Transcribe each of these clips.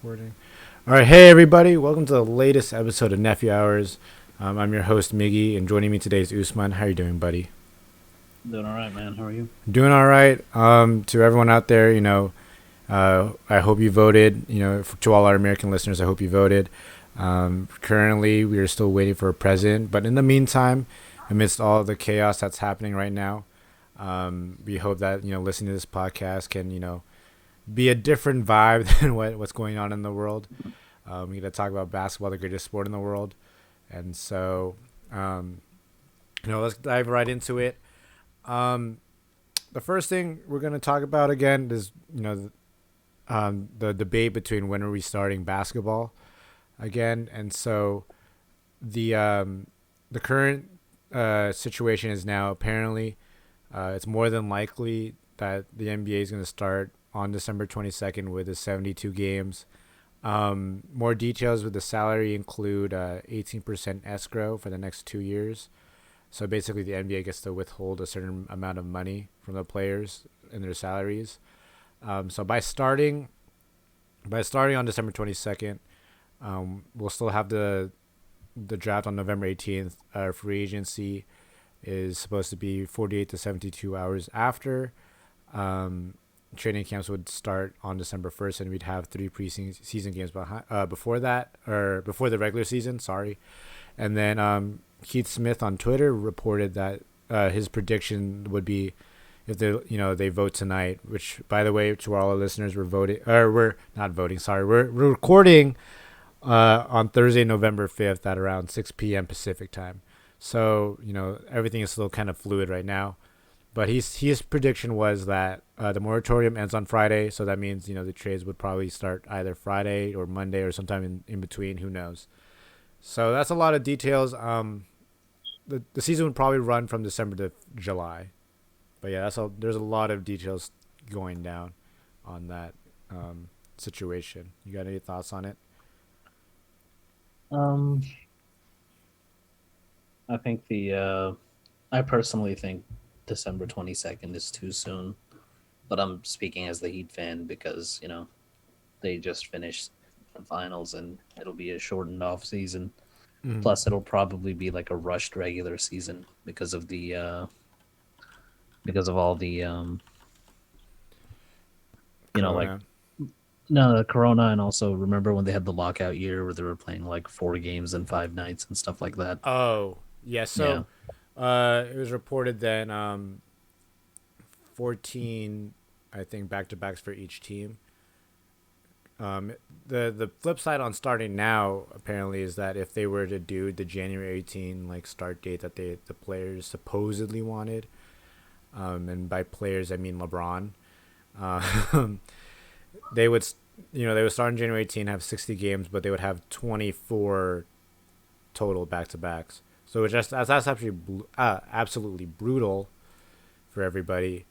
Recording. All right, hey everybody, welcome to the latest episode of Nephew Hours. I'm your host Migi, and joining me today is Usman. How you doing, buddy? Doing all right, man. How are you? Doing all right. To everyone out there, I hope you voted. To all our American listeners, I hope you voted. Currently, we are still waiting for a president, but in the meantime, amidst all the chaos that's happening right now, we hope that listening to this podcast can be a different vibe than what's going on in the world. We're going to talk about basketball, the greatest sport in the world. And so, let's dive right into it. The first thing we're going to talk about again is, the debate between when are we starting basketball again. And so the current situation is now apparently it's more than likely that the NBA is going to start on December 22nd with the 72 games. More details with the salary include 18% escrow for the next 2 years. So basically the NBA gets to withhold a certain amount of money from the players in their salaries. So by starting on December 22nd, we'll still have the draft on November 18th. Free agency is supposed to be 48 to 72 hours after. Training camps would start on December 1st, and we'd have 3 preseason games before that, or before the regular season, sorry. And then Keith Smith on Twitter reported that his prediction would be if they vote tonight, which, by the way, to all our listeners, we're not voting, sorry. We're recording on Thursday, November 5th at around 6 p.m. Pacific time. So, everything is still kind of fluid right now. But his prediction was that the moratorium ends on Friday, so that means the trades would probably start either Friday or Monday or sometime in between. Who knows? So that's a lot of details. The season would probably run from December to July, but yeah, there's a lot of details going down on that situation. You got any thoughts on it? Um, I personally think December 22nd is too soon, but I'm speaking as the Heat fan because they just finished the finals and it'll be a shortened off season. Mm-hmm. Plus, it'll probably be like a rushed regular season because of all the like Corona. no, the corona, and also remember when they had the lockout year where they were playing like 4 games in 5 nights and stuff like that. Oh, yeah. Yeah. So it was reported that 14, I think, back-to-backs for each team. The flip side on starting now apparently is that if they were to do the January 18 start date that the players supposedly wanted, and by players I mean LeBron, they would they would start on January 18, have 60 games, but they would have 24 total back-to-backs. So that's actually absolutely brutal for everybody,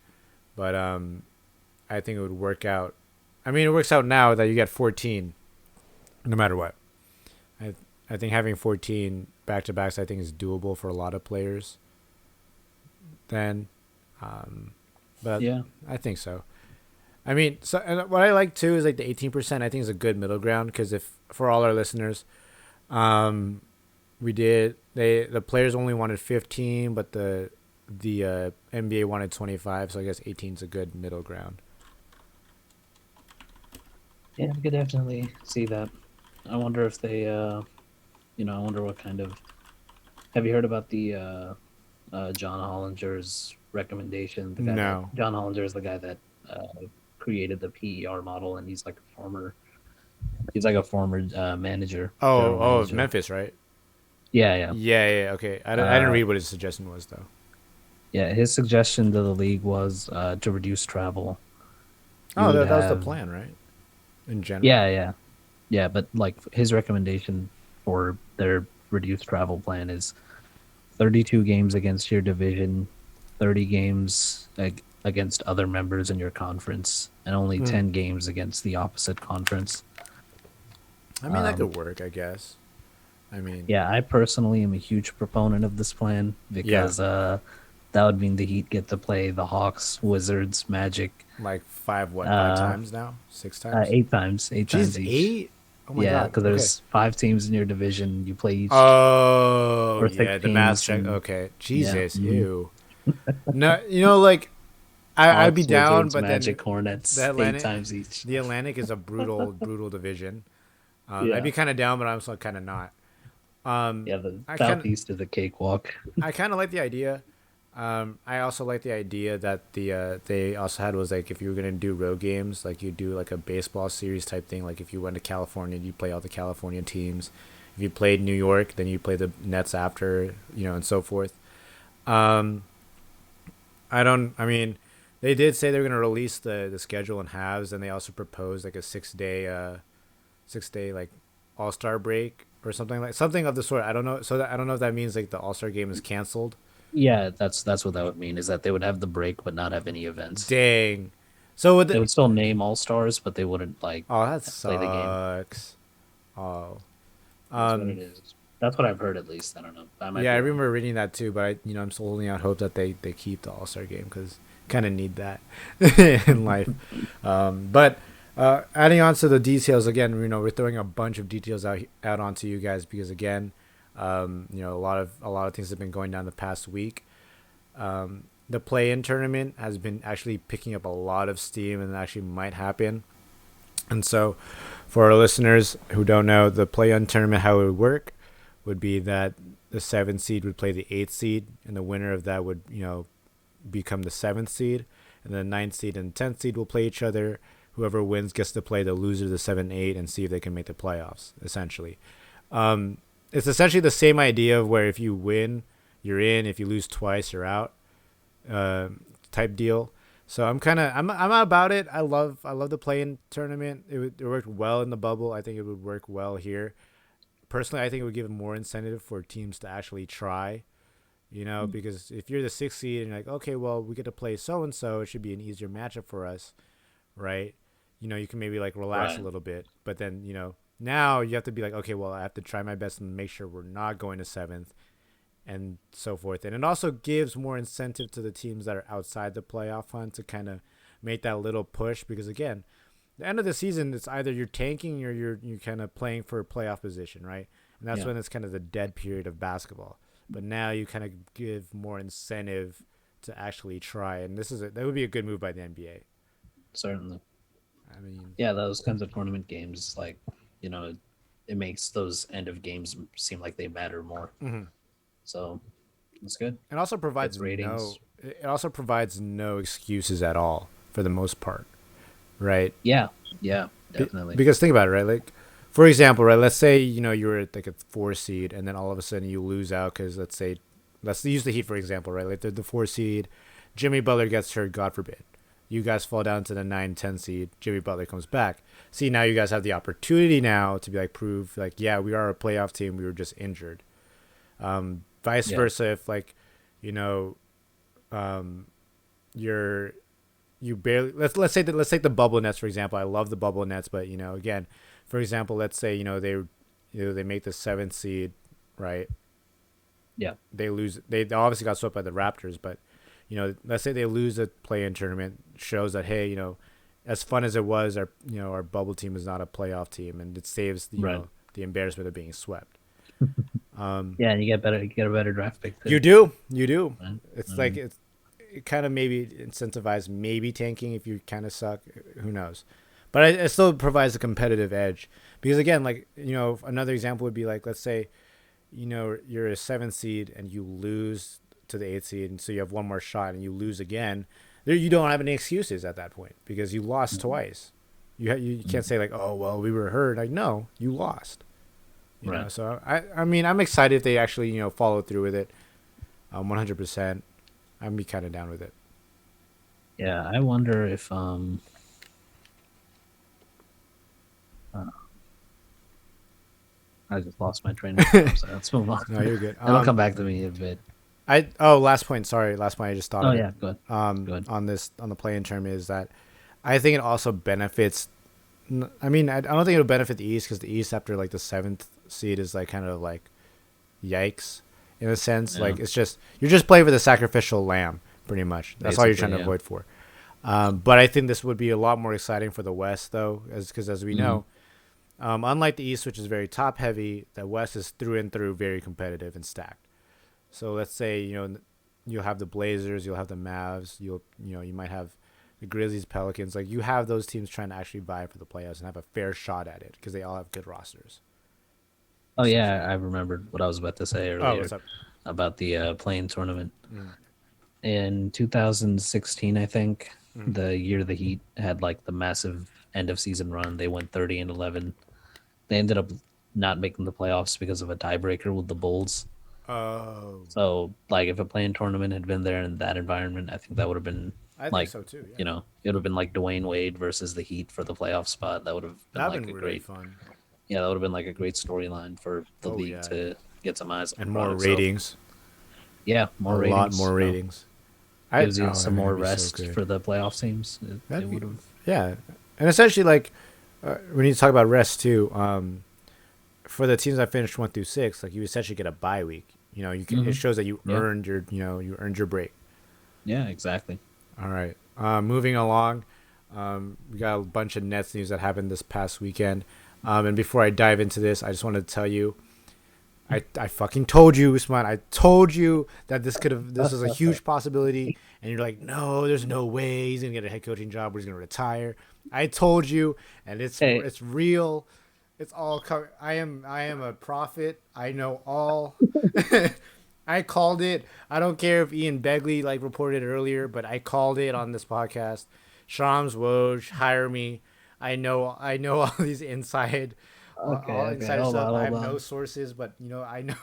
but I think it would work out. I mean, it works out now that you get 14, no matter what. I think having 14 back-to-backs, I think, is doable for a lot of players. Then, but Yeah. I think so. I mean, so and what I like too is the 18%. I think is a good middle ground because if for all our listeners, the players only wanted 15, but the NBA wanted 25. So I guess 18 is a good middle ground. Yeah, I could definitely see that. I wonder if they, I wonder what kind of. Have you heard about the John Hollinger's recommendation? No. John Hollinger is the guy that created the PER model, and he's like a former manager. Oh, it's Memphis, right? Yeah. Yeah. Okay, I didn't read what his suggestion was though. Yeah, his suggestion to the league was to reduce travel. That was the plan, right? In general. Yeah. But his recommendation for their reduced travel plan is 32 games against your division, 30 games against other members in your conference, and only 10 games against the opposite conference. I mean, that could work, I guess. I mean, yeah, I personally am a huge proponent of this plan because that would mean the Heat get to play the Hawks, Wizards, Magic, Like five uh, times now? 6 times? 8 times, eight Jeez, times each. 8? Oh my Yeah, God. because Okay. there's 5 teams in your division. You play each, Oh, or six yeah, the math teams, check. and Okay. yeah, Jesus, ew. No, like I'd be Hawks, down, Wizards, but then Magic, the Hornets, eight Atlantic, times each. the Atlantic is a brutal division. I'd Yeah, be kind of down, but I'm still kind of not. yeah. The I kind of Southeast is a cakewalk. I kind of like the idea. I also like the idea that they also had was like if you were gonna do road games, like you do like a baseball series type thing. Like if you went to California, you play all the California teams. If you played New York, then you play the Nets after, and so forth. Um, I don't. I mean, they did say they're gonna release the schedule in halves, and they also proposed like a 6 day like All Star break or something of the sort. I don't know. So I don't know if that means like the All Star game is canceled. Yeah, that's what that would mean. Is that they would have the break but not have any events. Dang. So with They the, would still name all stars, but they wouldn't like oh, that play the game. sucks. Oh. That's what it Um. is. That's what I've heard at least. I don't know. I might Yeah, I be wrong. remember reading that too, but I'm still holding out hope that they keep the All Star game because kind of need that in life. But adding on to the details again, we're throwing a bunch of details out onto you guys because again, a lot of things have been going down the past week. The play-in tournament has been actually picking up a lot of steam and actually might happen. And so, for our listeners who don't know, the play-in tournament, how it would work would be that the 7th seed would play the 8th seed, and the winner of that would, become the 7th seed, and the 9th seed and 10th seed will play each other. Whoever wins gets to play the loser of the 7 8 and see if they can make the playoffs, essentially. It's essentially the same idea of where if you win, you're in. If you lose twice, you're out. Uh, type deal. So I'm about it. I love the play-in tournament. It worked well in the bubble. I think it would work well here. Personally, I think it would give more incentive for teams to actually try. Because if you're the 6th seed and you're like, okay, well, we get to play so and so, it should be an easier matchup for us, right? You can maybe like relax a Right. little bit, but then now you have to be like, okay, well, I have to try my best and make sure we're not going to 7th and so forth. And it also gives more incentive to the teams that are outside the playoff hunt to kind of make that little push because again, the end of the season it's either you're tanking or you're kind of playing for a playoff position, right? And that's Yeah, when it's kind of the dead period of basketball. But now you kind of give more incentive to actually try, and that would be a good move by the NBA. certainly. I mean, Yeah, those kinds of tournament games, like, you know, it makes those end of games seem like they matter more. mhm. So it's good. it also provides Gets no ratings. it also provides no excuses at all for the most part, right? Yeah, yeah, definitely. Because think about it, right? Like, for example, right? Let's say you're at like a 4 seed, and then all of a sudden you lose out because let's use the Heat for example, right? Like the 4 seed, Jimmy Butler gets hurt, God forbid. You guys fall down to the 9, 10 seed. Jimmy Butler comes back. See, now you guys have the opportunity now to be like prove like, yeah, we are a playoff team. We were just injured. Vice Yeah, versa, if like, you know, um, you're you barely let's take the bubble nets for example. I love the bubble nets, but again, for example, let's say they make the 7th seed, right? yeah, They lose. They obviously got swept by the Raptors, but let's say they lose a play-in tournament, shows that hey, as fun as it was, our bubble team is not a playoff team, and it saves right. the embarrassment of being swept. Yeah, and you get a better draft pick too. You do. Right? It's like Um, it kind of maybe incentivize maybe tanking if you kind of suck. Who knows? But it still provides a competitive edge because again, like another example would be like let's say you're a 7th seed and you lose to the 8th seed, and so you have one more shot and you lose again. There, you don't have any excuses at that point because you lost twice. You can't say like, oh well, we were hurt. Like no, you lost. right. So I mean I'm excited if they actually follow through with it. 100%. I'd be kind of down with it. Yeah, I wonder if uh, I just lost my train of thought. So let's move on. No, you're good. It'll come back to me in a bit. Last point. Sorry, last point. I just thought Oh of it. yeah, good, good. On the play-in term is that I think it also benefits. I mean, I don't think it'll benefit the East because the East after like the 7th seed is like kind of like yikes. in a sense. Yeah, Like it's just you're just playing for the sacrificial lamb, pretty much. That's all you're trying basically, to yeah. avoid for. But I think this would be a lot more exciting for the West, though, because as we Hmm. know, unlike the East, which is very top heavy, the West is through and through very competitive and stacked. So let's say you'll have the Blazers, you'll have the Mavs, you might have the Grizzlies, Pelicans. Like you have those teams trying to actually vie for the playoffs and have a fair shot at it because they all have good rosters, Oh yeah, essentially. I remembered what I was about to say Oh, earlier what's up? about the playing tournament Mm, in 2016. I think mm. the year the Heat had like the massive end of season run. They went 30-11. They ended up not making the playoffs because of a tiebreaker with the Bulls. Oh, So, like, if a playing tournament had been there in that environment, I think that would have been I think like, so too. Yeah, it would have been like Dwayne Wade versus the Heat for the playoff spot. That would have been that'd like been a really great, fun. yeah, that would have been like a great storyline for the Oh league yeah, to get some eyes on and the more product. So, ratings, yeah, a more lot ratings, more ratings. gives you I some mean, more it'd be so rest good. for the playoff teams. It That'd be would have, yeah, and essentially like we need to talk about rest too. For the teams that finished 1 through 6, like you essentially get a bye week. It hmm shows that you yeah, earned you earned your break. yeah, exactly. All right. Moving along, we got a bunch of Nets news that happened this past weekend. And before I dive into this, I just wanted to tell you, I fucking told you, Usman. I told you that this was a huge possibility, and you're like, no, there's no way he's gonna get a head coaching job or he's gonna retire. I told you, and Hey, it's real. It's all I am a prophet. I know all. I called it. I don't care if Ian Begley like reported earlier, but I called it on this podcast. Shams Woj, hire me. I know all these okay, all okay, insider stuff. I hold have no on. sources, but I know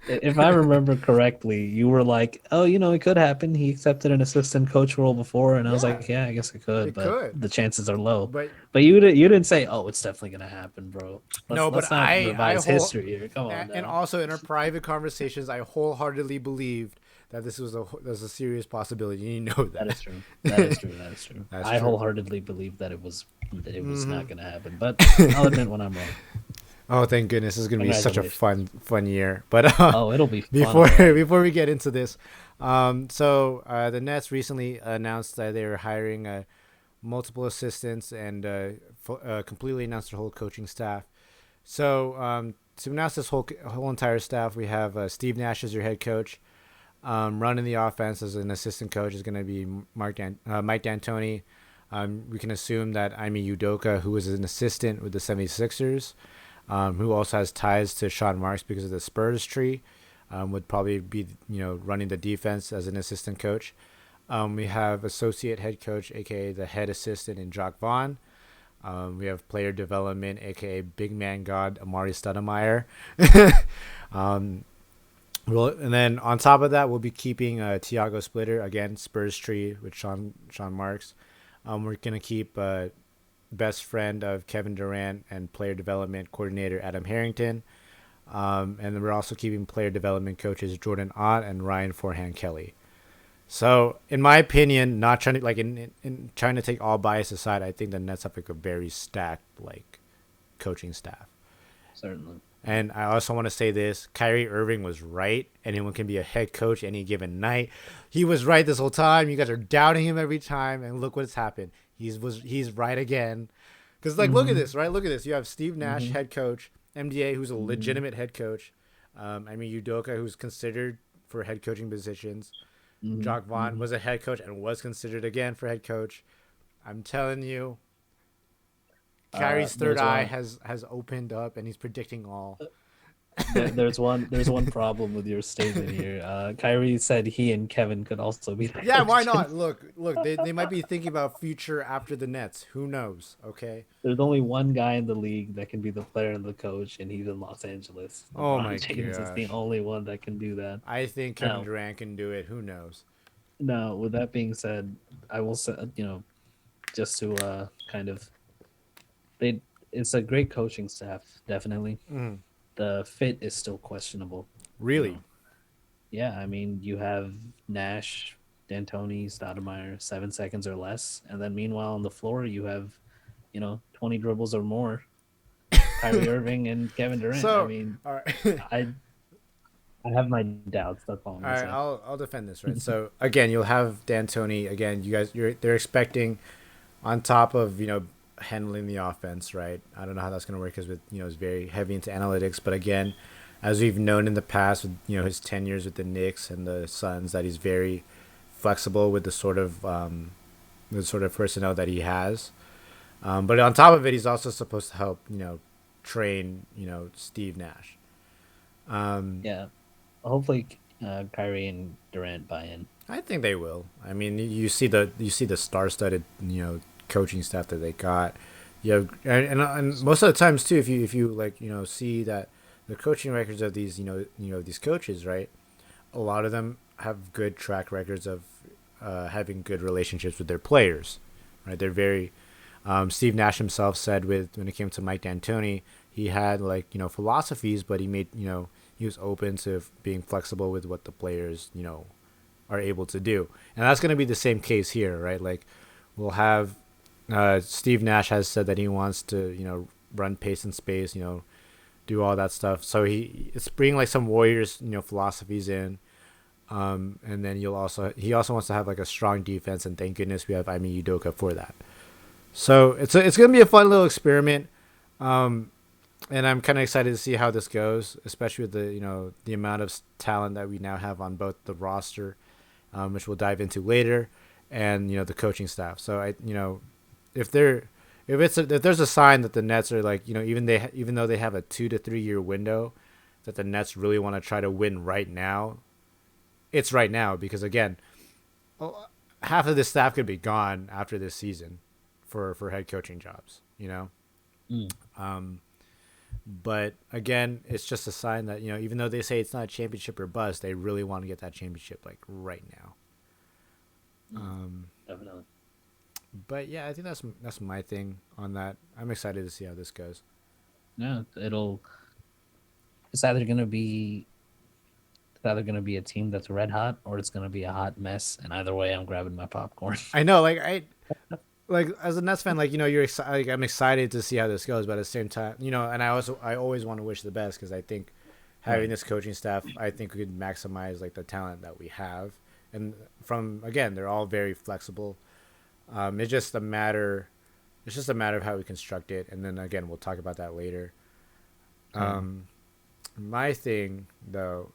If I remember correctly, you were like, "Oh, it could happen." He accepted an assistant coach role before, and I was yeah, like, "Yeah, I guess it could, it but could. the chances are low." But But you didn't say, "Oh, it's definitely gonna happen, bro." Let's no, but let's not I revise whole history here. Come on and now. also in our private conversations, I wholeheartedly believed that this was a serious possibility. You know That that. is true. That is true. That is true. That's I true. wholeheartedly believe that it was Hmm. not gonna happen, but I'll admit when I'm wrong. Oh, thank goodness! This is gonna be such a Congratulations. fun year. But Oh, it'll be fun before already. before we get into this, the Nets recently announced that they were hiring multiple assistants and completely announced their whole coaching staff. So to announce this whole entire staff, we have Steve Nash as your head coach. Running the offense as an assistant coach is going to be Mike D'Antoni. We can assume that Ime Udoka, who is an assistant with the 76ers, who also has ties to Sean Marks because of the Spurs tree, would probably be running the defense as an assistant coach. We have associate head coach, aka the head assistant, in Jock Vaughn. We have player development, aka big man god Amari Stoudemire. um, and then on top of that, we'll be keeping Tiago Splitter again, Spurs tree with Sean Marks. We're gonna keep best friend of Kevin Durant and player development coordinator Adam Harrington. And then we're also keeping player development coaches Jordan Ott and Ryan Forehand Kelly. So, in my opinion, not trying to in trying to take all bias aside, I think the Nets have like a very stacked coaching staff. Certainly. And I also want to say this: Kyrie Irving was right. Anyone can be a head coach any given night. He was right this whole time. You guys are doubting him every time, and look what's happened. He's right again. Because look at Mm-hmm. this, right? Look at this. You have Steve Nash, Mm-hmm. head coach, MDA, who's a Mm-hmm. legitimate head coach. Udoka, who's considered for head coaching positions. Jock Vaughn Mm-hmm. was a head coach and was considered again for head coach. I'm telling you, Kyrie's third There's eye one. has opened up, and he's predicting all. There's one problem with your statement here. Kyrie said he and Kevin could also be the Yeah, why not? coaches. Look, they might be thinking about future after the Nets. Who knows? Okay. There's only one guy in the league that can be the player and the coach, and he's in Los Angeles. Oh LeBron my James is the gosh. only one that can do that. I think Kevin Now, Durant can do it. Who knows? now, with that being said, I will say, just to kind of they, it's a great coaching staff, definitely. Mm, The fit is still questionable, you really? know. Yeah, I mean, you have Nash, D'Antoni, Stoudemire, 7 seconds or less, and then meanwhile on the floor you have, 20 dribbles or more, Kyrie Irving and Kevin Durant. I So, mean, all right. I I have my doubts. That's all I'm All gonna right, say. I'll defend this, right? So again, you'll have D'Antoni again. They're expecting on top of handling the offense, right? I don't know how that's going to work because with he's very heavy into analytics, but again, as we've known in the past with his 10 years with the Knicks and the Suns, that he's very flexible with the sort of personnel that he has. But on top of it, he's also supposed to help train Steve Nash. Um, Yeah. Hopefully, Kyrie and Durant buy in. I think they will. I mean, you see the star-studded coaching staff that they got. You have, and most of the times too, if you like see that the coaching records of these these coaches, right? A lot of them have good track records of having good relationships with their players, right? They're very. Steve Nash himself said when it came to Mike D'Antoni, he had like philosophies, but he made he was open to being flexible with what the players are able to do, and that's going to be the same case here, right? Like we'll have Steve Nash has said that he wants to run pace and space, do all that stuff. So it's bringing like some Warriors philosophies in. And then he also wants to have like a strong defense, and thank goodness we have Ime Udoka for that. So it's gonna be a fun little experiment, and I'm kind of excited to see how this goes, especially with the amount of talent that we now have on both the roster, which we'll dive into later, and the coaching staff. So if they're if there's a sign that the Nets are like even though they have a 2 to 3 year window, that the Nets really want to try to win right now, it's right now because again, half of the staff could be gone after this season for head coaching jobs. Mm. But again, it's just a sign that even though they say it's not a championship or bust, they really want to get that championship like right now. Definitely. But yeah, I think that's my thing on that. I'm excited to see how this goes. Yeah, it's either gonna be a team that's red hot or it's gonna be a hot mess. And either way, I'm grabbing my popcorn. I know, like as a Nets fan, like you're excited. Like, I'm excited to see how this goes, but at the same time, and I always want to wish the best because I think having Right. this coaching staff, I think we could maximize like the talent that we have, and from again, they're all very flexible. It's just a matter. It's just a matter of how we construct it, and then again, we'll talk about that later. Yeah. My thing though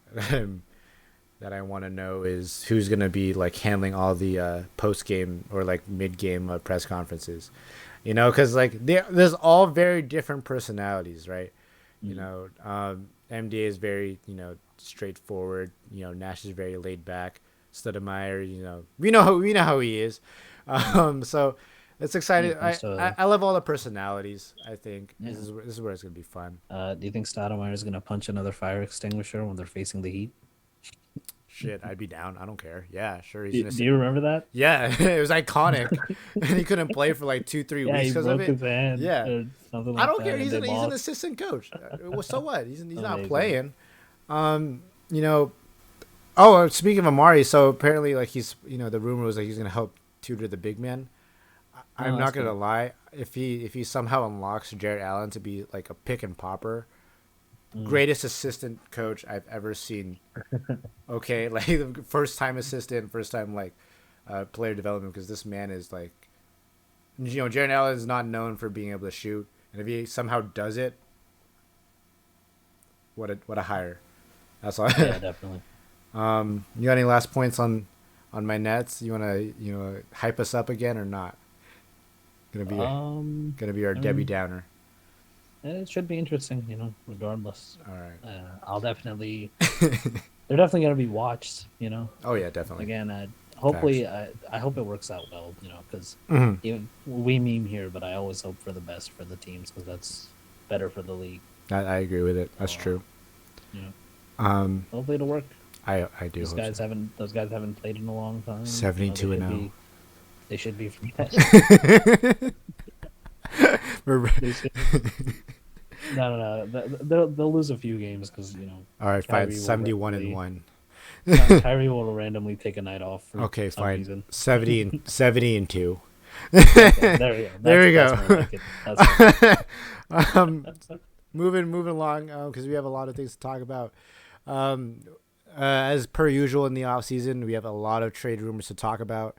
that I want to know is who's gonna be like handling all the post game or like mid game press conferences, because like there's all very different personalities, right? Mm. MDA is very straightforward. Nash is very laid back. Stoudemire, we know how he is. So it's Do you exciting. think I love all the personalities. I think this Yeah. is this is where it's gonna be fun. Do you think Stoudemire is gonna punch another fire extinguisher when they're facing the Heat? Shit, I'd be down. I don't care. Yeah, sure. Do you remember that? Yeah, it was iconic, and he couldn't play for like 2 3 Yeah, weeks he because of broke it. his hand Yeah, or something I like don't care. that, and they He's an lost. assistant coach. Well, so what? He's not Amazing. playing. Um, you know. Oh, speaking of Amari, so apparently, like the rumor was like he's gonna help tutor the big man. I'm Oh, not that's gonna cool. lie. If he somehow unlocks Jared Allen to be like a pick and popper, Mm. greatest assistant coach I've ever seen. Okay, like the first time assistant, first time like player development because this man is like, Jared Allen is not known for being able to shoot, and if he somehow does it, what a hire. That's all. Yeah, definitely. You got any last points on my Nets? You wanna hype us up again or not? Gonna be gonna be our I Debbie mean, Downer. it should be interesting, regardless. All right. I'll definitely, they're definitely going to be watched, Oh yeah, definitely. Again, Facts. hopefully, I hope it works out well, because Mhm. even we meme here, but I always hope for the best for the teams because that's better for the league. I agree with it. That's So, true. you know, Um, hopefully it'll work. I do hope so. Those guys haven't played in a long time. 72 and 0. They should be. We're- They should. No. They'll lose a few games because All right, fine. Kyrie will 71 and randomly- 1. Kyrie will randomly take a night off for Okay, some fine. reason. 70 and 2. Okay, there we go. There we That's go. more like it. That's more- um, moving along because we have a lot of things to talk about. Um, as per usual in the off season, we have a lot of trade rumors to talk about.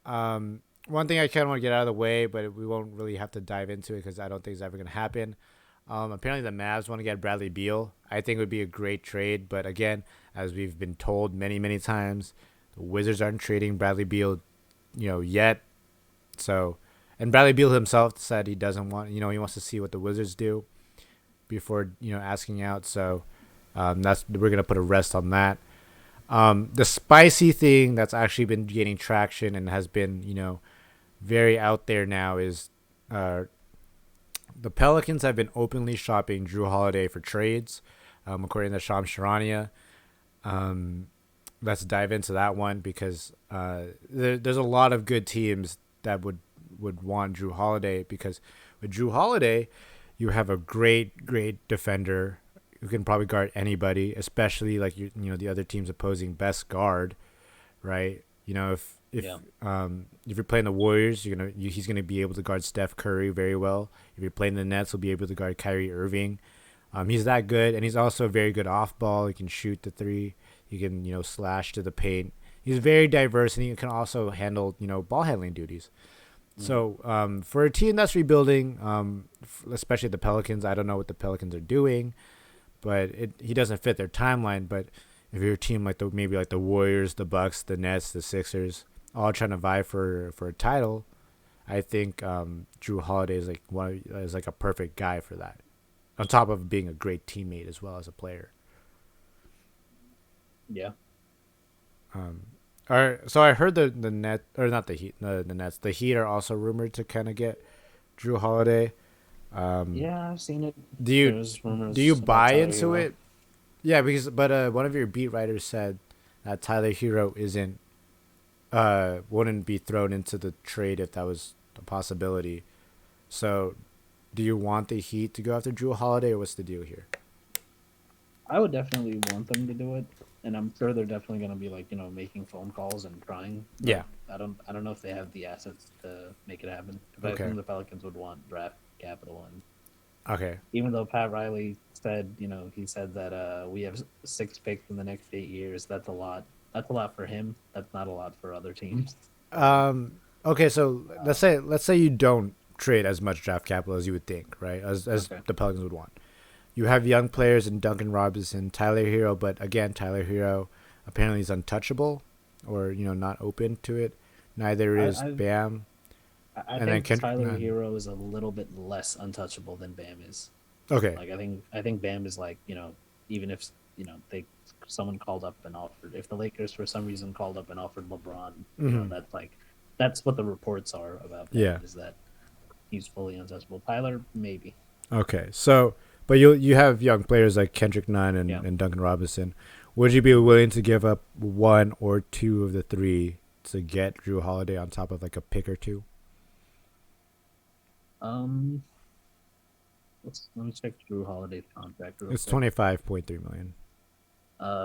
One thing I kind of want to get out of the way, but we won't really have to dive into it because I don't think it's ever going to happen. Apparently, the Mavs want to get Bradley Beal. I think it would be a great trade, but again, as we've been told many, many times, the Wizards aren't trading Bradley Beal, yet. So, and Bradley Beal himself said he doesn't want, he wants to see what the Wizards do before, asking out. So, we're gonna put a rest on that. The spicy thing that's actually been gaining traction and has been, very out there now is uh, the Pelicans have been openly shopping Jrue Holiday for trades, according to Shams Charania. Let's dive into that one because there's a lot of good teams that would want Jrue Holiday because with Jrue Holiday, you have a great defender who can probably guard anybody, especially like the other team's opposing best guard, right? If Yeah. if you're playing the Warriors, he's gonna be able to guard Steph Curry very well. If you're playing the Nets, he'll be able to guard Kyrie Irving. He's that good, and he's also very good off ball. He can shoot the three. He can slash to the paint. He's very diverse, and he can also handle ball handling duties. Mm. So for a team that's rebuilding, especially the Pelicans, I don't know what the Pelicans are doing, but he doesn't fit their timeline. But if you're a team like maybe like the Warriors, the Bucks, the Nets, the Sixers, all trying to vie for a title, I think Jrue Holiday is like a perfect guy for that. On top of being a great teammate as well as a player. Yeah. So I heard the net or not the Heat, the Nets. The Heat are also rumored to kind of get Jrue Holiday. Um, Yeah, I've seen it. do you There's do you rumors about buy Tyler into Hero. it? Yeah, because one of your beat writers said that Tyler Hero isn't wouldn't be thrown into the trade if that was a possibility. So, do you want the Heat to go after Jrue Holiday, or what's the deal here? I would definitely want them to do it, and I'm sure they're definitely going to be like making phone calls and trying. But Yeah. I don't know if they have the assets to make it happen. But I Okay. think the Pelicans would want draft capital, and Okay. even though Pat Riley said he said that we have 6 picks in the next 8 years. That's a lot. That's a lot for him. That's not a lot for other teams. Okay. So let's Um, say you don't trade as much draft capital as you would think, right? As okay. the Pelicans would want. You have young players in Duncan Robinson, Tyler Hero, but again, Tyler Hero apparently is untouchable, or not open to it. Neither I, is I Bam, I and then think Kendrick Tyler Nunn. Hero is a little bit less untouchable than Bam is. Okay. Like I think Bam is like even if they someone called up and offered if the Lakers for some reason called up and offered LeBron Hmm. that's what the reports are about Bam Yeah. is that he's fully untouchable. Tyler maybe. Okay. So, but you have young players like Kendrick Nunn Yeah. and Duncan Robinson. Would you be willing to give up one or two of the three to get Drew Holiday on top of like a pick or two? Um let me check Jrue Holiday's contract real It's quick. 25.3 million.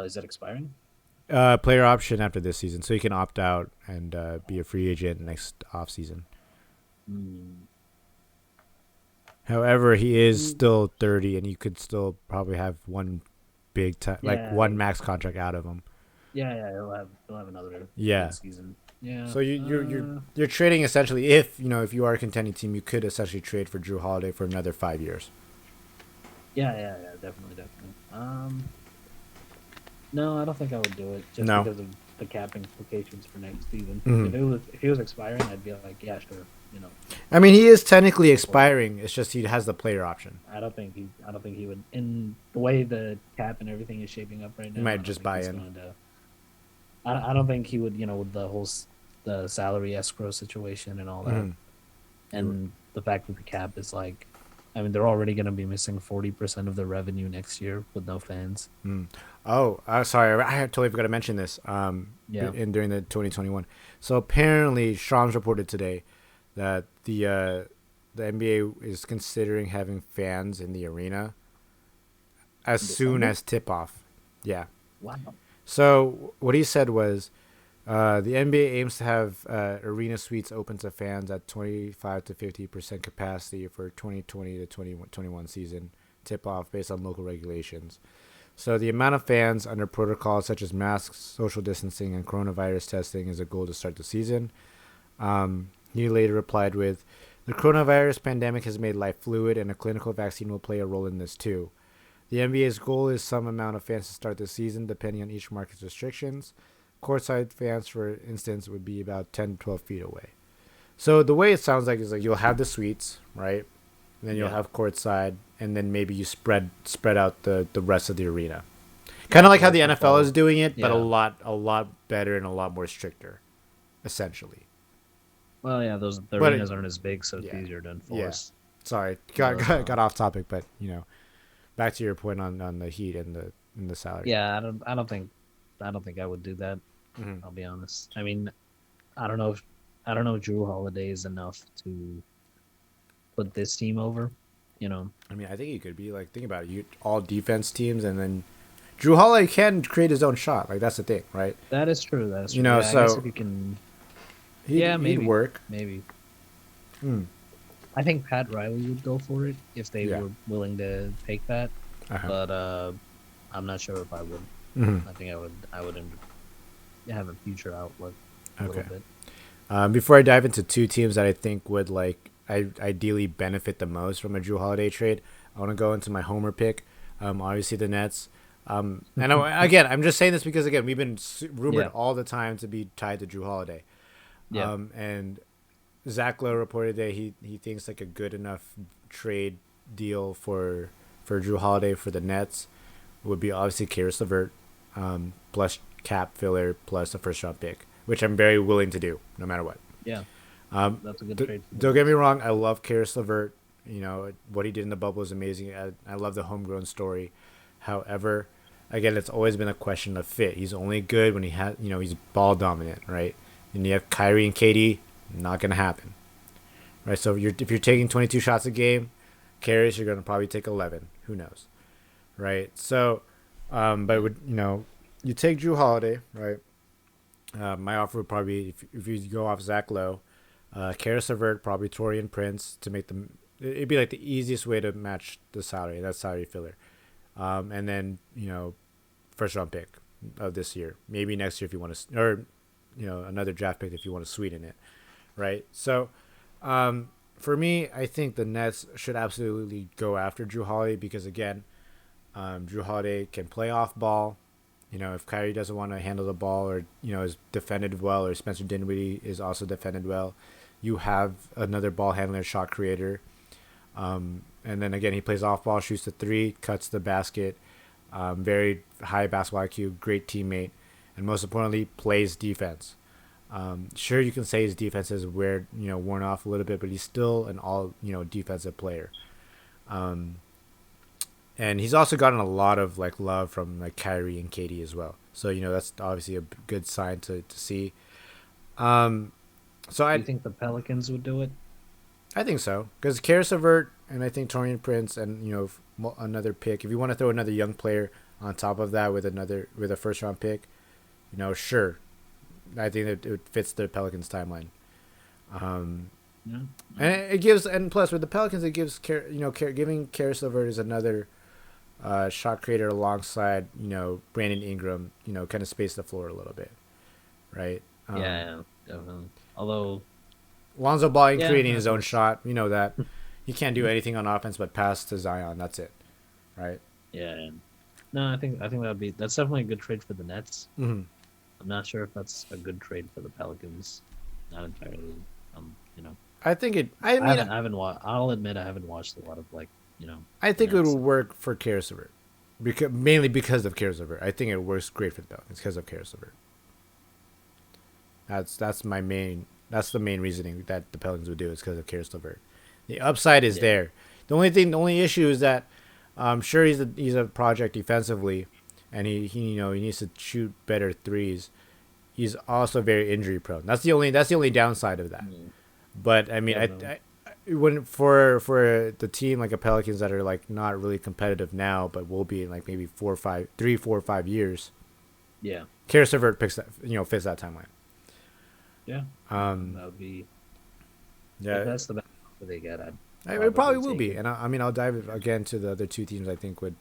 Is that expiring? Player option after this season, so you can opt out and be a free agent next off season. Hmm. However, he is Mm, still 30, and you could still probably have one big time, like Yeah, one max contract out of him. yeah, he'll have another good Yeah. season. Yeah. So you're trading essentially if you are a contending team, you could essentially trade for Drew Holiday for another 5 years. Yeah, definitely. No, I don't think I would do it just No. because of the cap implications for next season. Hmm. If he was expiring, I'd be like, yeah, sure. I mean, he is technically Go for it. expiring. It's just he has the player option. I don't think he would. In the way the cap and everything is shaping up right He now, I might don't just think buy he's in. going to. I don't think he would. With the salary escrow situation and all that, Hmm. and the fact that the cap is like, I mean, they're already going to be missing 40% of their revenue next year with no fans. Oh, sorry, I totally forgot to mention this. Yeah, During the 2021. So apparently, Shams reported today that the NBA is considering having fans in the arena as in soon December. as tip off. Yeah. Wow. So what he said was, the NBA aims to have arena suites open to fans at 25 to 50% capacity for 2020 to 2021 season tip off based on local regulations. So the amount of fans under protocols such as masks, social distancing, and coronavirus testing is a goal to start the season. He later replied with, "The coronavirus pandemic has made life fluid, and a clinical vaccine will play a role in this too. The NBA's goal is some amount of fans to start the season, depending on each market's restrictions. Courtside fans, for instance, would be about 10 to 12 feet away." So the way it sounds like is like you'll have the suites, right? And then you'll have courtside, and then maybe you spread out the rest of the arena. Kind of like how the NFL is doing it, but a lot better and a lot more stricter, essentially. Well, yeah, the But arenas aren't as big, so it's yeah, easier to yeah. enforce. Sorry, got off topic, but back to your point on the Heat and the salary. Yeah, I don't think I would do that. Mm-hmm. I'll be honest. I mean, I don't know if Jrue Holiday is enough to put this team over. You know, I mean, I think he could be like, think about it. You all defense teams, and then Jrue Holiday can create his own shot. Like that's the thing, right? that is true. That is true. You know, Yeah, I guess so if you can, he'd work. maybe. Mm. I think Pat Riley would go for it if they were willing to take that, but I'm not sure if I would. Mm-hmm. I think I would have a future outlook a Okay. little bit. Before I dive into two teams that I think would ideally benefit the most from a Jrue Holiday trade, I want to go into my homer pick. Obviously the Nets. Again, I'm just saying this because again we've been rumored all the time to be tied to Jrue Holiday. Yeah. And Zach Lowe reported that he thinks like a good enough trade deal for Jrue Holiday for the Nets would be obviously Karis LeVert, plus cap filler plus a first round pick, which I'm very willing to do no matter what. Yeah. That's a good trade. Don't get me wrong, I love Karis LeVert. You know what he did in the bubble is amazing. I love the homegrown story. However, again, it's always been a question of fit. He's only good when he's ball dominant, right? And you have Kyrie and KD, not gonna happen, right? So if you're taking 22 shots a game, Karis, you're gonna probably take 11. Who knows, right? So, you take Jrue Holiday, right? My offer would probably be if you go off Zach Lowe, Karis LeVert, probably Torian Prince to make them. It'd be like the easiest way to match the salary. That's salary filler, and then first round pick of this year, maybe next year if you want to, or another draft pick if you want to sweeten it, right? So, for me, I think the Nets should absolutely go after Jrue Holiday because again, Jrue Holiday can play off ball. If Kyrie doesn't want to handle the ball or, is defended well or Spencer Dinwiddie is also defended well, you have another ball handler, shot creator. And then again, he plays off ball, shoots the three, cuts the basket, very high basketball IQ, great teammate, and most importantly, plays defense. Sure, you can say his defense is weird, worn off a little bit, but he's still an all, defensive player. And he's also gotten a lot of love from Kyrie and KD as well. So that's obviously a good sign to see. So I think the Pelicans would do it. I think so because Karis LeVert and I think Torian Prince and another pick. If you want to throw another young player on top of that with a first round pick, sure. I think that it fits the Pelicans timeline. And it gives plus with the Pelicans it gives giving Karis LeVert is another shot creator alongside Brandon Ingram, kind of space the floor a little bit, right? Yeah, definitely. Although Lonzo Ball ain't creating his own shot, that he can't do anything on offense but pass to Zion. That's it, right? Yeah. No, I think that's definitely a good trade for the Nets. Mm-hmm. I'm not sure if that's a good trade for the Pelicans. Not entirely. I think it. I haven't watched. I'll admit I haven't watched a lot of I think it will work for Karis LeVert, mainly because of Karis LeVert. I think it works great for the Pelicans because of Karis LeVert. That's my main. That's the main reasoning that the Pelicans would do is because of Karis LeVert. The upside is there. The only issue is that I'm sure he's a project defensively, and he needs to shoot better threes. He's also very injury prone. That's the only downside of that. But I mean, I when for the team like a Pelicans that are not really competitive now, but will be in maybe 4 or 5 years. Yeah, Karis LeVert fits that timeline. Yeah, that would be. Yeah, if that's the best offer they get. It probably will be, and I'll dive again to the other two teams I think would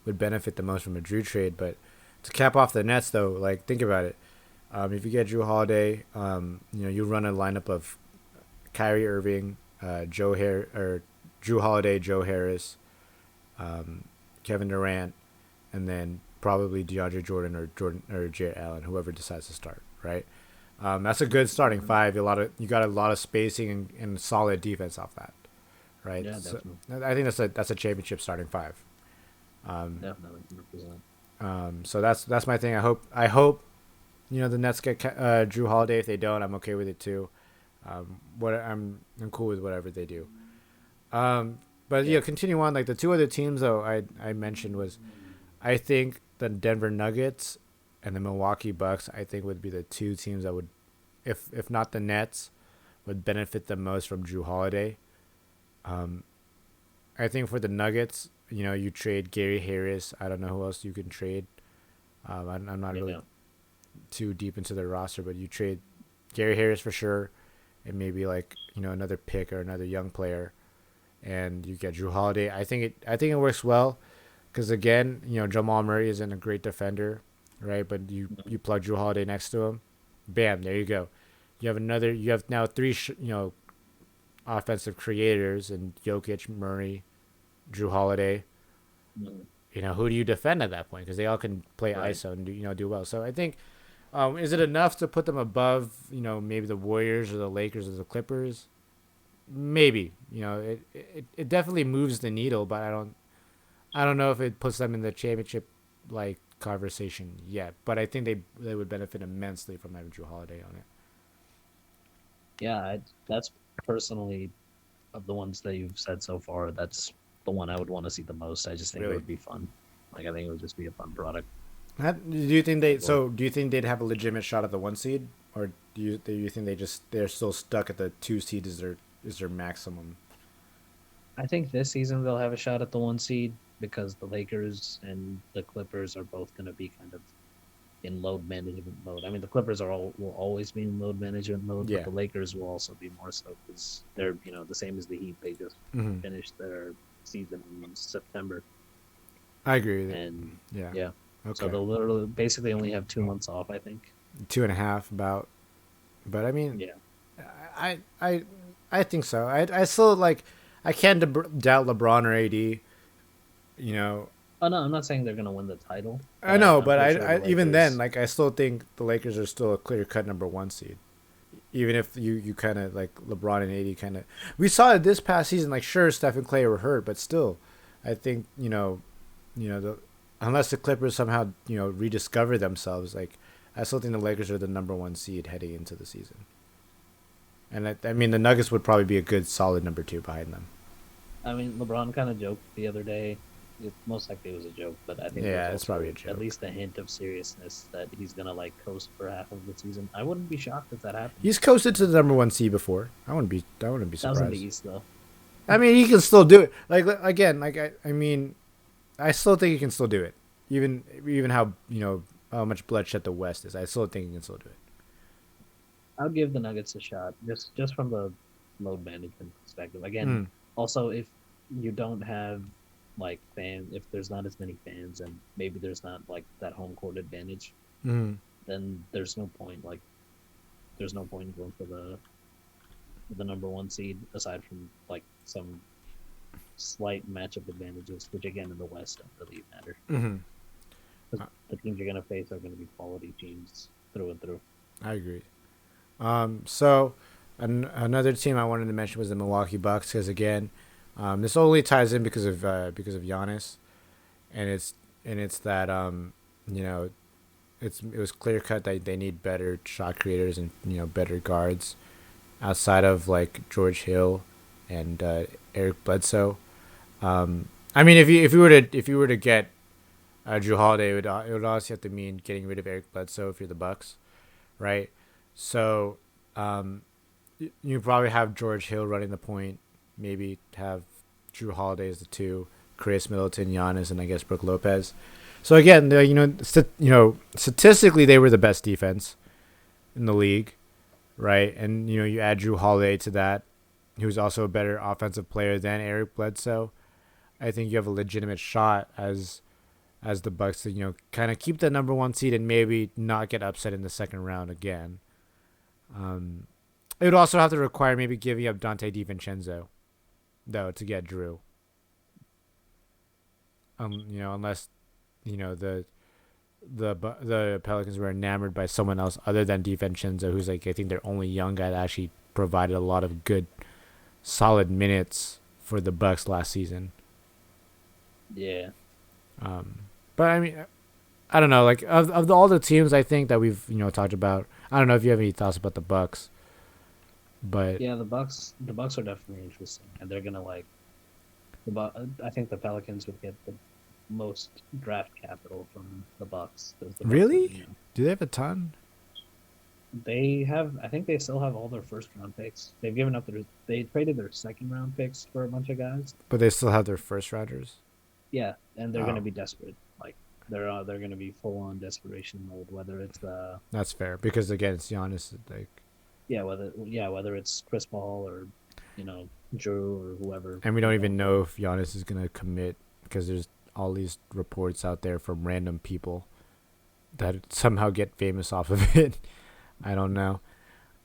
would benefit the most from a Jrue trade. But to cap off the Nets, though, like think about it. If you get Jrue Holiday, you run a lineup of Kyrie Irving, Jrue Holiday, Joe Harris, Kevin Durant, and then probably DeAndre Jordan or Jarrett Allen, whoever decides to start. Right. That's a good starting five. You got a lot of spacing and solid defense off that. Right. Yeah, so definitely. I think that's a championship starting five. Definitely, 100%. So that's my thing. I hope the Nets get Jrue Holiday. If they don't, I'm okay with it too. I'm cool with whatever they do. But Yeah. continue on. Like the two other teams though, I mentioned was, I think the Denver Nuggets and the Milwaukee Bucks, I think would be the two teams that would, if not the Nets, would benefit the most from Jrue Holiday. I think for the Nuggets, you trade Gary Harris. I don't know who else you can trade. I'm not really Yeah. too deep into their roster, but you trade Gary Harris for sure, and maybe like another pick or another young player, and you get Jrue Holiday. I think it works well, because again, Jamal Murray isn't a great defender, right? But you plug Jrue Holiday next to him, bam, there you go. You have now three offensive creators in Jokic, Murray, Jrue Holiday. Mhm. Who do you defend at that point? Because they all can play Right. ISO and do well. So I think, is it enough to put them above maybe the Warriors or the Lakers or the Clippers? Maybe. It definitely moves the needle, but I don't know if it puts them in the championship like conversation yet. But I think they would benefit immensely from having Jrue Holiday on it. Yeah, that's personally of the ones that you've said so far. That's the one I would want to see the most. I just think it Really. would be fun. Like I think it would just be a fun product. Do you think they? Well, So do you think they'd have a legitimate shot at the one seed, or do you think they're still stuck at the two seed? Is their maximum? I think this season they'll have a shot at the one seed because the Lakers and the Clippers are both going to be kind of in load management mode. I mean, the Clippers will always be in load management mode, but Yeah. the Lakers will also be more so because they're the same as the Heat. They just Hmm. finished their season in September, I agree with it. and Yeah. yeah, so Okay. they'll literally basically only have 2 months off. I think. 2.5 about, but I mean, Yeah. I I I think so. I still like. I can't doubt LeBron or AD. You know, Oh no, I'm not saying they're gonna win the title, I but know, I'm but pretty sure the even then, Lakers. like, I still think the Lakers are still a clear cut number one seed. Even if you kind of like LeBron and AD kind of, we saw it this past season. Like, sure, Steph and Clay were hurt, but still, I think unless the Clippers somehow rediscover themselves, like, I still think the Lakers are the number one seed heading into the season. And I mean, the Nuggets would probably be a good solid number two behind them. I mean, LeBron kind of joked the other day. It most likely was a joke, but I think Yeah, there's it's probably a also at joke. least a hint of seriousness that he's gonna like coast for half of the season. I wouldn't be shocked if that happened. He's coasted to the number one seed before. I wouldn't be That was in the surprised. East, though. I mean, he can still do it. Like again, like I mean, I still think he can still do it. Even how much bloodshed the West is. I still think he can still do it. I would give the Nuggets a shot, just from the load management perspective. Again, Mm. also if you don't have like fans, if there's not as many fans, and maybe there's not like that home court advantage, Mm. then there's no point. Like, there's no point in going for the number one seed aside from like some slight matchup advantages, which again in the West don't really matter Hmm. because the teams you're going to face are going to be quality teams through and through. I agree. So another team I wanted to mention was the Milwaukee Bucks, because again, this only ties in because of Giannis, and it's that you know it was clear cut that they need better shot creators and better guards outside of like George Hill and Eric Bledsoe. I mean, if you were to get Jrue Holiday, it would also have to mean getting rid of Eric Bledsoe if you're the Bucks, right? So you probably have George Hill running the point, maybe have Jrue Holiday as the two, Chris Middleton, Giannis, and I guess Brook Lopez. So again, statistically they were the best defense in the league, right? And you add Jrue Holiday to that, who's also a better offensive player than Eric Bledsoe. I think you have a legitimate shot as as the Bucks to kind of keep the number one seed and maybe not get upset in the second round again. It would also have to require maybe giving up Dante DiVincenzo, though, to get Jrue. Unless the Pelicans were enamored by someone else other than DiVincenzo, who's I think their only young guy that actually provided a lot of good, solid minutes for the Bucks last season. Yeah. But I mean, I don't know. Like of all the teams, I think that we've talked about. I don't know if you have any thoughts about the Bucks. But yeah, the Bucks are definitely interesting, and they're gonna I think the Pelicans would get the most draft capital from the Bucks. Really? Do they have a ton? I think they still have all their first round picks. They traded their second round picks for a bunch of guys. But they still have their first rounders? Yeah, and they're going to be desperate. Like they're going to be full on desperation mode. Whether it's that's fair because again, it's Giannis. Whether it's Chris Paul or Jrue or whoever. And we don't even know if Giannis is going to commit because there's all these reports out there from random people that somehow get famous off of it. I don't know.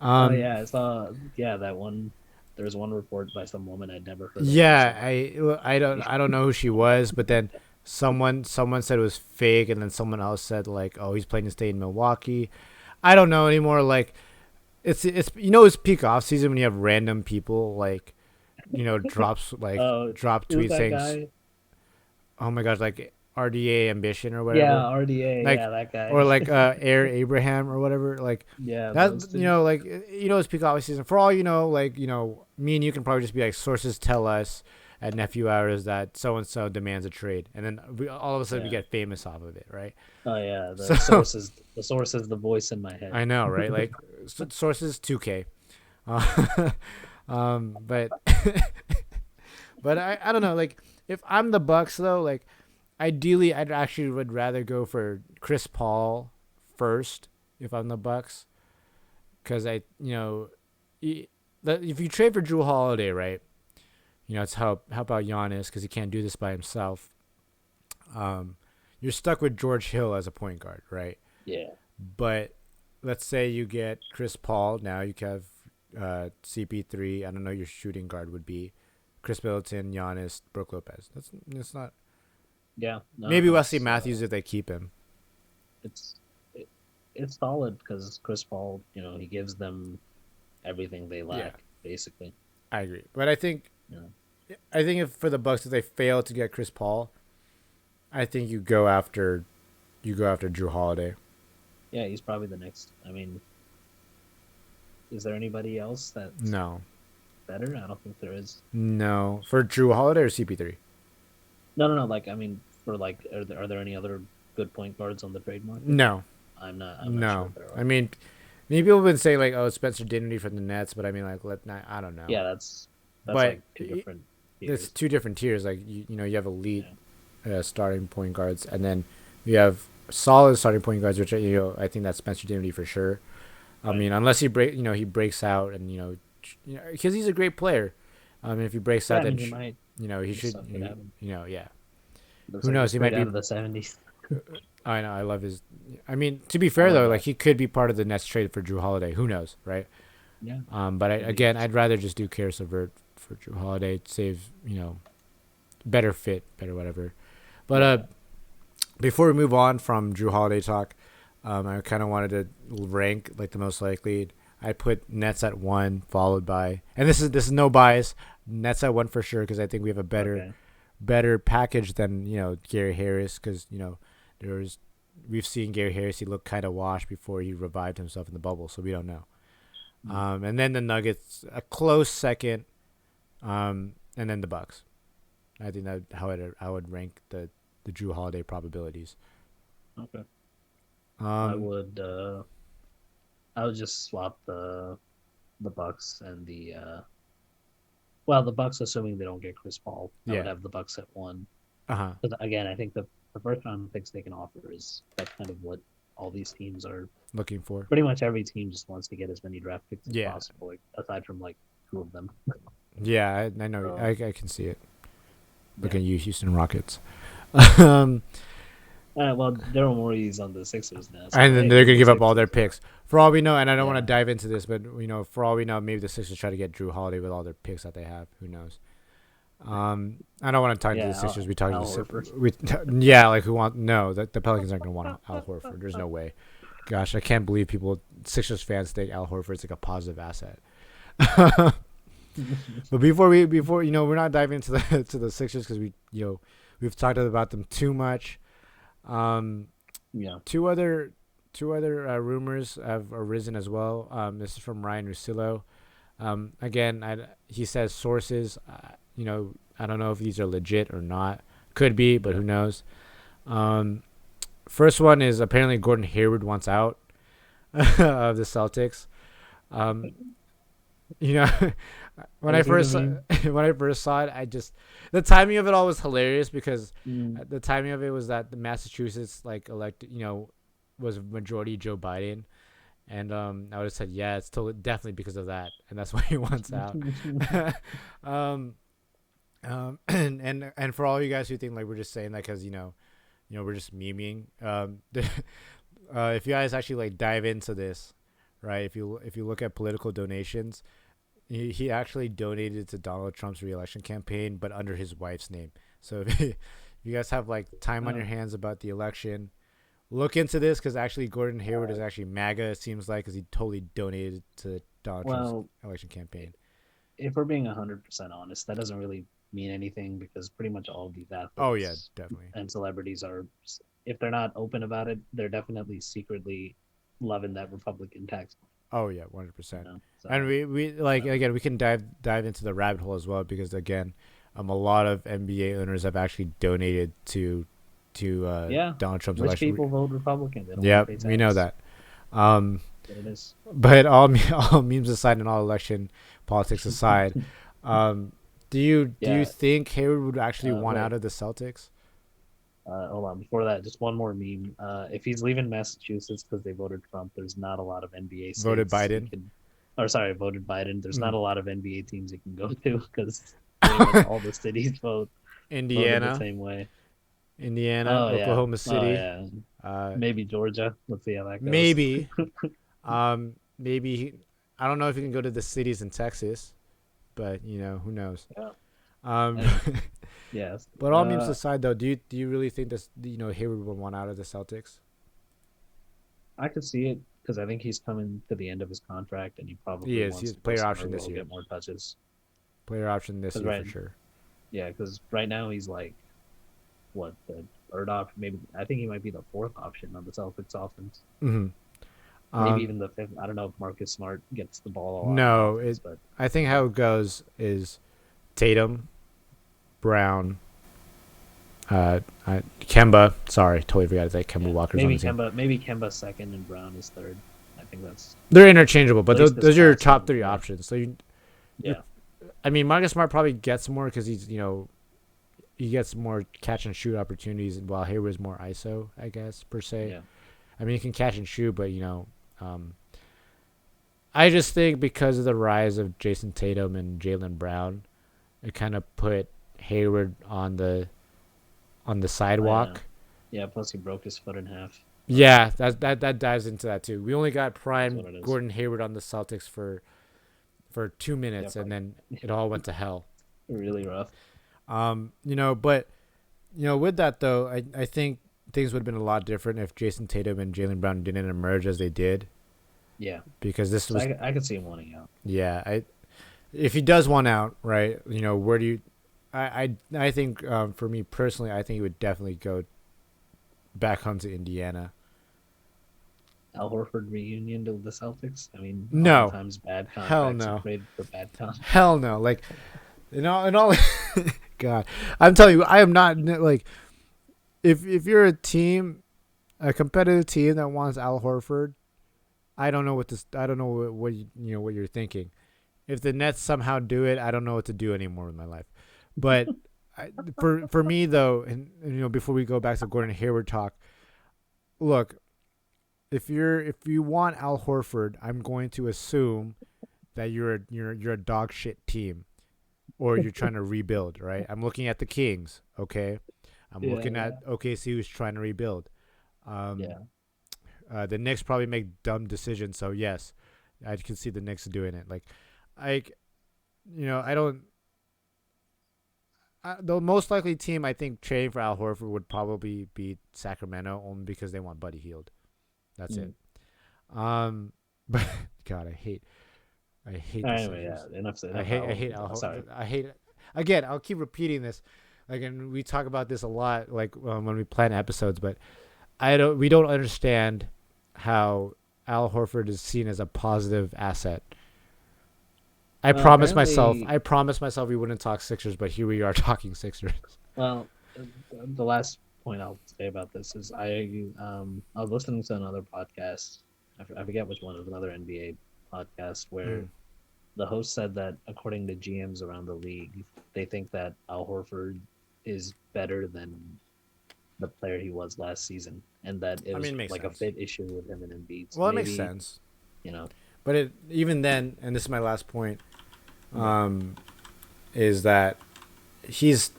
I saw that one. There's one report by some woman I'd never heard of. Yeah, I don't know who she was, but then someone said it was fake, and then someone else said like, oh, he's planning to stay in Milwaukee. I don't know anymore. Like, it's it's peak off season when you have random people like, drop tweets saying, guy? oh my gosh, like RDA ambition or whatever. Yeah, RDA. Like, yeah, that guy. Or like Air Abraham or whatever. Like that. It's peak off season. For all me and you can probably just be like, sources tell us at Nephew Hours that so and so demands a trade, and then all of a sudden we get famous off of it, right? Oh yeah, the source is the voice in my head. I know, right? Like sources 2K. But but I don't know. Like if I'm the Bucks though, like ideally I'd actually would rather go for Chris Paul first if I'm the Bucks, because if you trade for Jrue Holiday, right? It's help out Giannis because he can't do this by himself. You're stuck with George Hill as a point guard, right? Yeah. But let's say you get Chris Paul. Now you have CP3. I don't know your shooting guard would be Chris Middleton, Giannis, Brook Lopez. That's not. Yeah. No, maybe Wesley Matthews if they keep him. It's solid because Chris Paul, he gives them everything they lack, basically. I agree, but I think if for the Bucks, if they fail to get Chris Paul, I think you go after Jrue Holiday. Yeah, he's probably the next. I mean, is there anybody else that's better? I don't think there is. No, for Jrue Holiday or CP3. No. Like, I mean, for like, are there any other good point guards on the trade market? No, I'm not no. Sure I mean, maybe people have been saying like, oh, Spencer Dinwiddie from the Nets, but I mean, like, I don't know. Yeah, that's but like two different tiers. It's two different tiers. Like you have elite starting point guards, and then you have solid starting point guards, which I think that's Spencer Dinwiddie for sure. I mean, unless he breaks out and because he's a great player. If he breaks out, then he might. He should. Yeah. Looks Who knows? He might be out of the 70s. I know. I love his. I mean, to be fair though, like he could be part of the Nets trade for Jrue Holiday. Who knows, right? Yeah. But I'd rather just do Karis LeVert for Jrue Holiday. Save better fit, better whatever. But before we move on from Jrue Holiday talk, I kind of wanted to rank like the most likely. I put Nets at 1, followed by, and this is no bias, Nets at 1 for sure because I think we have a better package than Gary Harris because we've seen Gary Harris, he looked kind of washed before he revived himself in the bubble, so we don't know. And then the Nuggets a close second, and then the Bucks. I think that how I would rank the Jrue Holiday probabilities. Okay. I would just swap the Bucks and the Bucks, assuming they don't get Chris Paul. I would have the Bucks at 1. But again, I think the first round picks they can offer that's kind of what all these teams are looking for. Pretty much every team just wants to get as many draft picks as possible, like, aside from like 2 of them. Yeah, I know. I can see it. Look at you, Houston Rockets. Well, Daryl Morey's on the Sixers now, so And then hey, they're good gonna for give up all their Sixers. picks. For all we know, and I don't want to Yeah, dive into this, but for all we know, maybe the Sixers try to get Jrue Holiday with all their picks that they have. Who knows? I don't want to talk to yeah, the Sixers. We talk to Al the Horford. we yeah, like who want no, the Pelicans aren't gonna want Al Horford. There's no way. Gosh, I can't believe people Sixers fans think Al Horford's like a positive asset. But before we're not diving into the to the Sixers because we've talked about them too much. Um, Yeah. two other rumors have arisen as well. This is from Ryan Russillo. Again, he says sources. I don't know if these are legit or not. Could be, but who knows? Um, First one is apparently Gordon Hayward wants out of the Celtics. Um, you know, when I I see the first meme. when I first saw it, I just the timing of it all was hilarious because Mm. the timing of it was that the Massachusetts like elected was majority Joe Biden, and I would have said yeah, it's totally definitely because of that, and that's why he wants out. um, and for all you guys who think like we're just saying that because we're just memeing. If you guys actually like dive into this, right? If you look at political donations, he actually donated to Donald Trump's reelection campaign, but under his wife's name. So if you guys have like time on Oh, your hands about the election, look into this because actually Gordon Hayward is actually MAGA. It seems like because he totally donated to Donald Trump's well, election campaign. if we're being 100% honest, that doesn't really mean anything because pretty much all of these Oh yeah, athletes definitely. and celebrities are, if they're not open about it, they're definitely secretly loving that Republican tax Oh yeah, 100%. money. And So, we like um, again we can dive into the rabbit hole as well because again, a lot of NBA owners have actually donated to yeah, Donald Trump's rich election. people vote Republican. They don't want Yeah, to pay we know tax. that. Um, That's what it is. but all memes aside and all election politics aside, um, do you Yeah. think Hayward would actually want out Wait. of the Celtics? Hold on. Before that, just one more meme. If he's leaving Massachusetts because they voted Trump, there's not a lot of NBA Voted states he Biden. can, or sorry, voted Biden. There's Mm. not a lot of NBA teams he can go to because pretty much all the cities voted the Indiana, same way. Indiana, Oh yeah. Oklahoma Oh City, yeah. uh, Maybe Georgia. Let's see how that goes. maybe. Maybe I don't know if you can go to the cities in Texas, but who knows. Yeah. Um, And yes. but all memes aside, though, do you really think this Hayward would want out of the Celtics? I could see it because I think he's coming to the end of his contract and he He probably is. wants He's to go player somewhere option where this he'll year. get more touches. Player option this Because year right, for sure. yeah, because right now he's like what the third option? Maybe I think he might be the fourth option on the Celtics offense. Hmm. Maybe Um, even the fifth. I don't know if Marcus Smart gets the ball a lot on no, offense, but I think how it goes is Tatum, Brown, Kemba. Sorry, totally forgot to say Kemba yeah, Walker's on the team. Maybe Kemba second and Brown is third. I think that's They're interchangeable, but at least this those are your past top season. three Yeah, options. So you yeah, I mean, Marcus Smart probably gets more because he gets more catch and shoot opportunities, while Hayward's more ISO, I guess per se. yeah. I mean, he can catch and shoot, but I just think because of the rise of Jason Tatum and Jaylen Brown, it kind of put Hayward on the I know. sidewalk. Yeah. Plus he broke his foot in half. Yeah, that dives into that too. We only got That's what prime it is. Gordon Hayward on the Celtics for 2 minutes, Yep. and then it all went to hell. Really rough. But with that though, I think things would have been a lot different if Jason Tatum and Jaylen Brown didn't emerge as they did, Yeah. because this So was I could see him wanting out. yeah. If he does want out, right? Where do you? I think for me personally, I think he would definitely go back home to Indiana. Al Horford reunion to the Celtics. I mean, No, oftentimes bad hell contracts are no, created for bad contracts. hell no. Like in all God, I'm telling you, I am not like if you're a team, a competitive team that wants Al Horford, I don't know what this. I don't know what you're thinking. If the Nets somehow do it, I don't know what to do anymore with my life. But for me though, and before we go back to Gordon Hayward talk, look, if you want Al Horford, I'm going to assume that you're a dog shit team, or you're trying to rebuild, right? I'm looking at the Kings, okay? I'm looking Yeah, at OKC, who's trying to rebuild. Um, yeah. the Knicks probably make dumb decisions, so yes, I can see the Knicks doing it. Like, I, I don't. The most likely team I think trading for Al Horford would probably be Sacramento, only because they want Buddy Hield. That's it. Mm. But God, I hate the Anyway, Sixers. yeah. Enough said. I Enough hate I Al hate Horford. Al Sorry. I hate it. Again, I'll keep repeating this. Like, and we talk about this a lot, like when we plan episodes. But we don't understand how Al Horford is seen as a positive asset. Well, apparently, I promised myself we wouldn't talk Sixers, but here we are talking Sixers. well, the last point I'll say about this is I was listening to another podcast. I forget which one. It was another NBA podcast where Mm. the host said that according to GMs around the league, they think that Al Horford is better than the player he was last season, and that it I was mean, it makes like a sense. fit issue with him and Embiid. So Well, it makes maybe sense. you know, But even then, and this is my last point, yeah, um, is that he's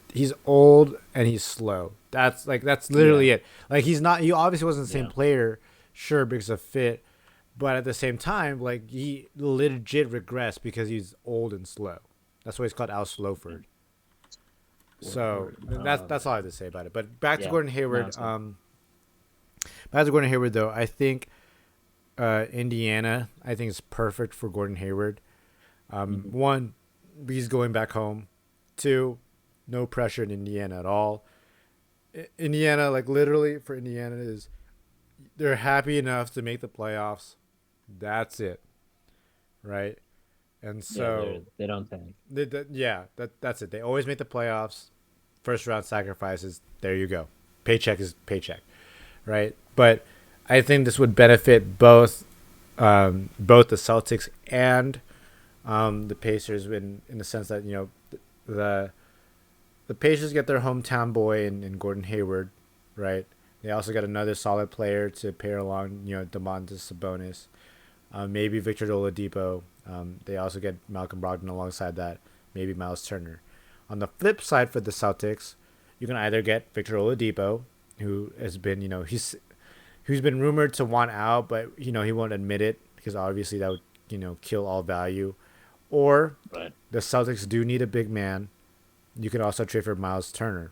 old and he's slow. That's yeah, literally it. Like, he obviously wasn't the same yeah. player, sure, because of fit, but at the same time, like, he legit regressed because he's old and slow. That's why he's called Al Slowford. So Horford. that's all I have to say about it. But back to Yeah, Gordon no, Hayward. it's good. Back to Gordon Hayward though. I think Indiana, I think, is perfect for Gordon Hayward. Mhm. One, he's going back home. Two, no pressure in Indiana at all. Indiana, like, literally for Indiana, is they're happy enough to make the playoffs. That's it, right? And Yeah, so, they don't tank. yeah, that's it. They always make the playoffs. First round sacrifices. There you go. Paycheck is paycheck, right? But I think this would benefit both the Celtics and the Pacers in the sense that, the the Pacers get their hometown boy in Gordon Hayward, right? They also got another solid player to pair along, Domantas Sabonis, maybe Victor Oladipo. They also get Malcolm Brogdon alongside that, maybe Miles Turner. On the flip side for the Celtics, you can either get Victor Oladipo, who has been, who's been rumored to want out, but he won't admit it because obviously that would kill all value. Or Right. the Celtics do need a big man. You can also trade for Miles Turner,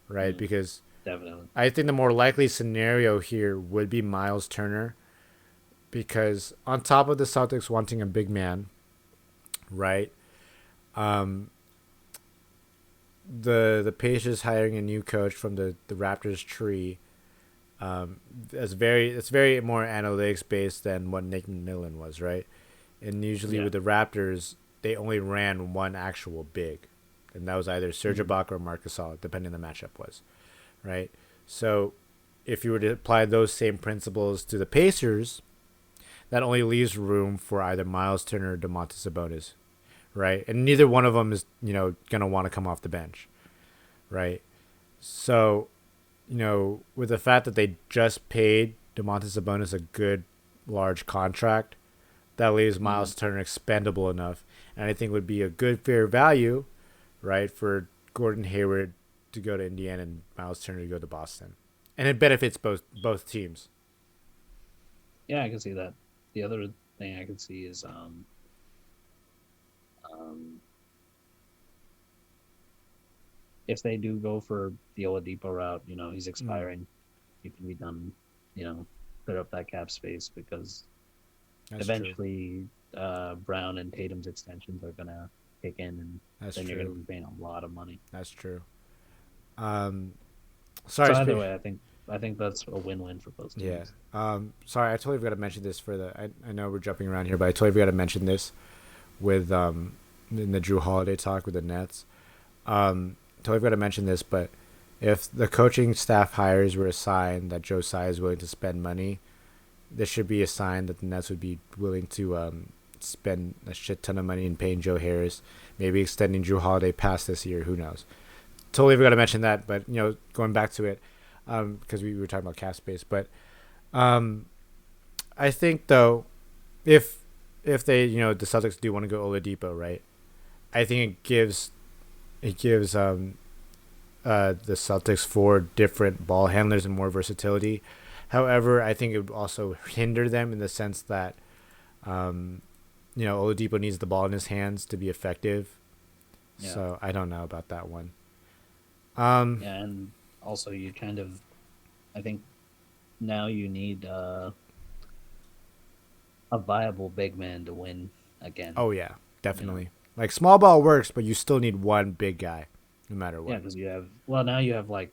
right? Mm, Because definitely. I think the more likely scenario here would be Miles Turner, because on top of the Celtics wanting a big man, right? Um, the Pacers hiring a new coach from the Raptors tree. It's very more analytics based than what Nick McMillan was, right? And usually Yeah. with the Raptors, they only ran one actual big, and that was either Serge Mhm. Ibaka or Marcus Gasol, depending on the matchup was, right? So if you were to apply those same principles to the Pacers, that only leaves room for either Miles Turner or Domantas Sabonis, right? And neither one of them is gonna want to come off the bench, right? So with the fact that they just paid Domantas Sabonis a good large contract, that leaves Mhm. Miles Turner expendable enough, and I think would be a good fair value, right, for Gordon Hayward to go to Indiana and Miles Turner to go to Boston, and it benefits both teams. Yeah, I can see that. The other thing I can see is um if they do go for the Oladipo route, he's Mm, expiring. He can be done, clear up that cap space because that's true. eventually Brown and Tatum's extensions are gonna kick in, and That's then you're gonna true. be paying a lot of money. That's true. Um, So sorry, either way, I think that's a win-win for both yeah. teams. Sorry, I totally forgot to mention this for the. I know we're jumping around here, but I totally forgot to mention this with in the Jrue Holiday talk with the Nets. Totally forgot to mention this, but if the coaching staff hires were a sign that Joe Tsai is willing to spend money, this should be a sign that the Nets would be willing to spend a shit ton of money in paying Joe Harris, maybe extending Jrue Holiday past this year. Who knows? Totally forgot to mention that, but going back to it, because we were talking about cap space, but um, I think though, if they the Celtics do want to go Oladipo, right? I think it gives the Celtics for different ball handlers and more versatility. However, I think it would also hinder them in the sense that Oladipo needs the ball in his hands to be effective. Yeah. So I don't know about that one. Yeah, and also you kind of, I think now you need a viable big man to win again. Oh yeah, You know? definitely. Like small ball works, but you still need one big guy, no matter Yeah, what. because now you have like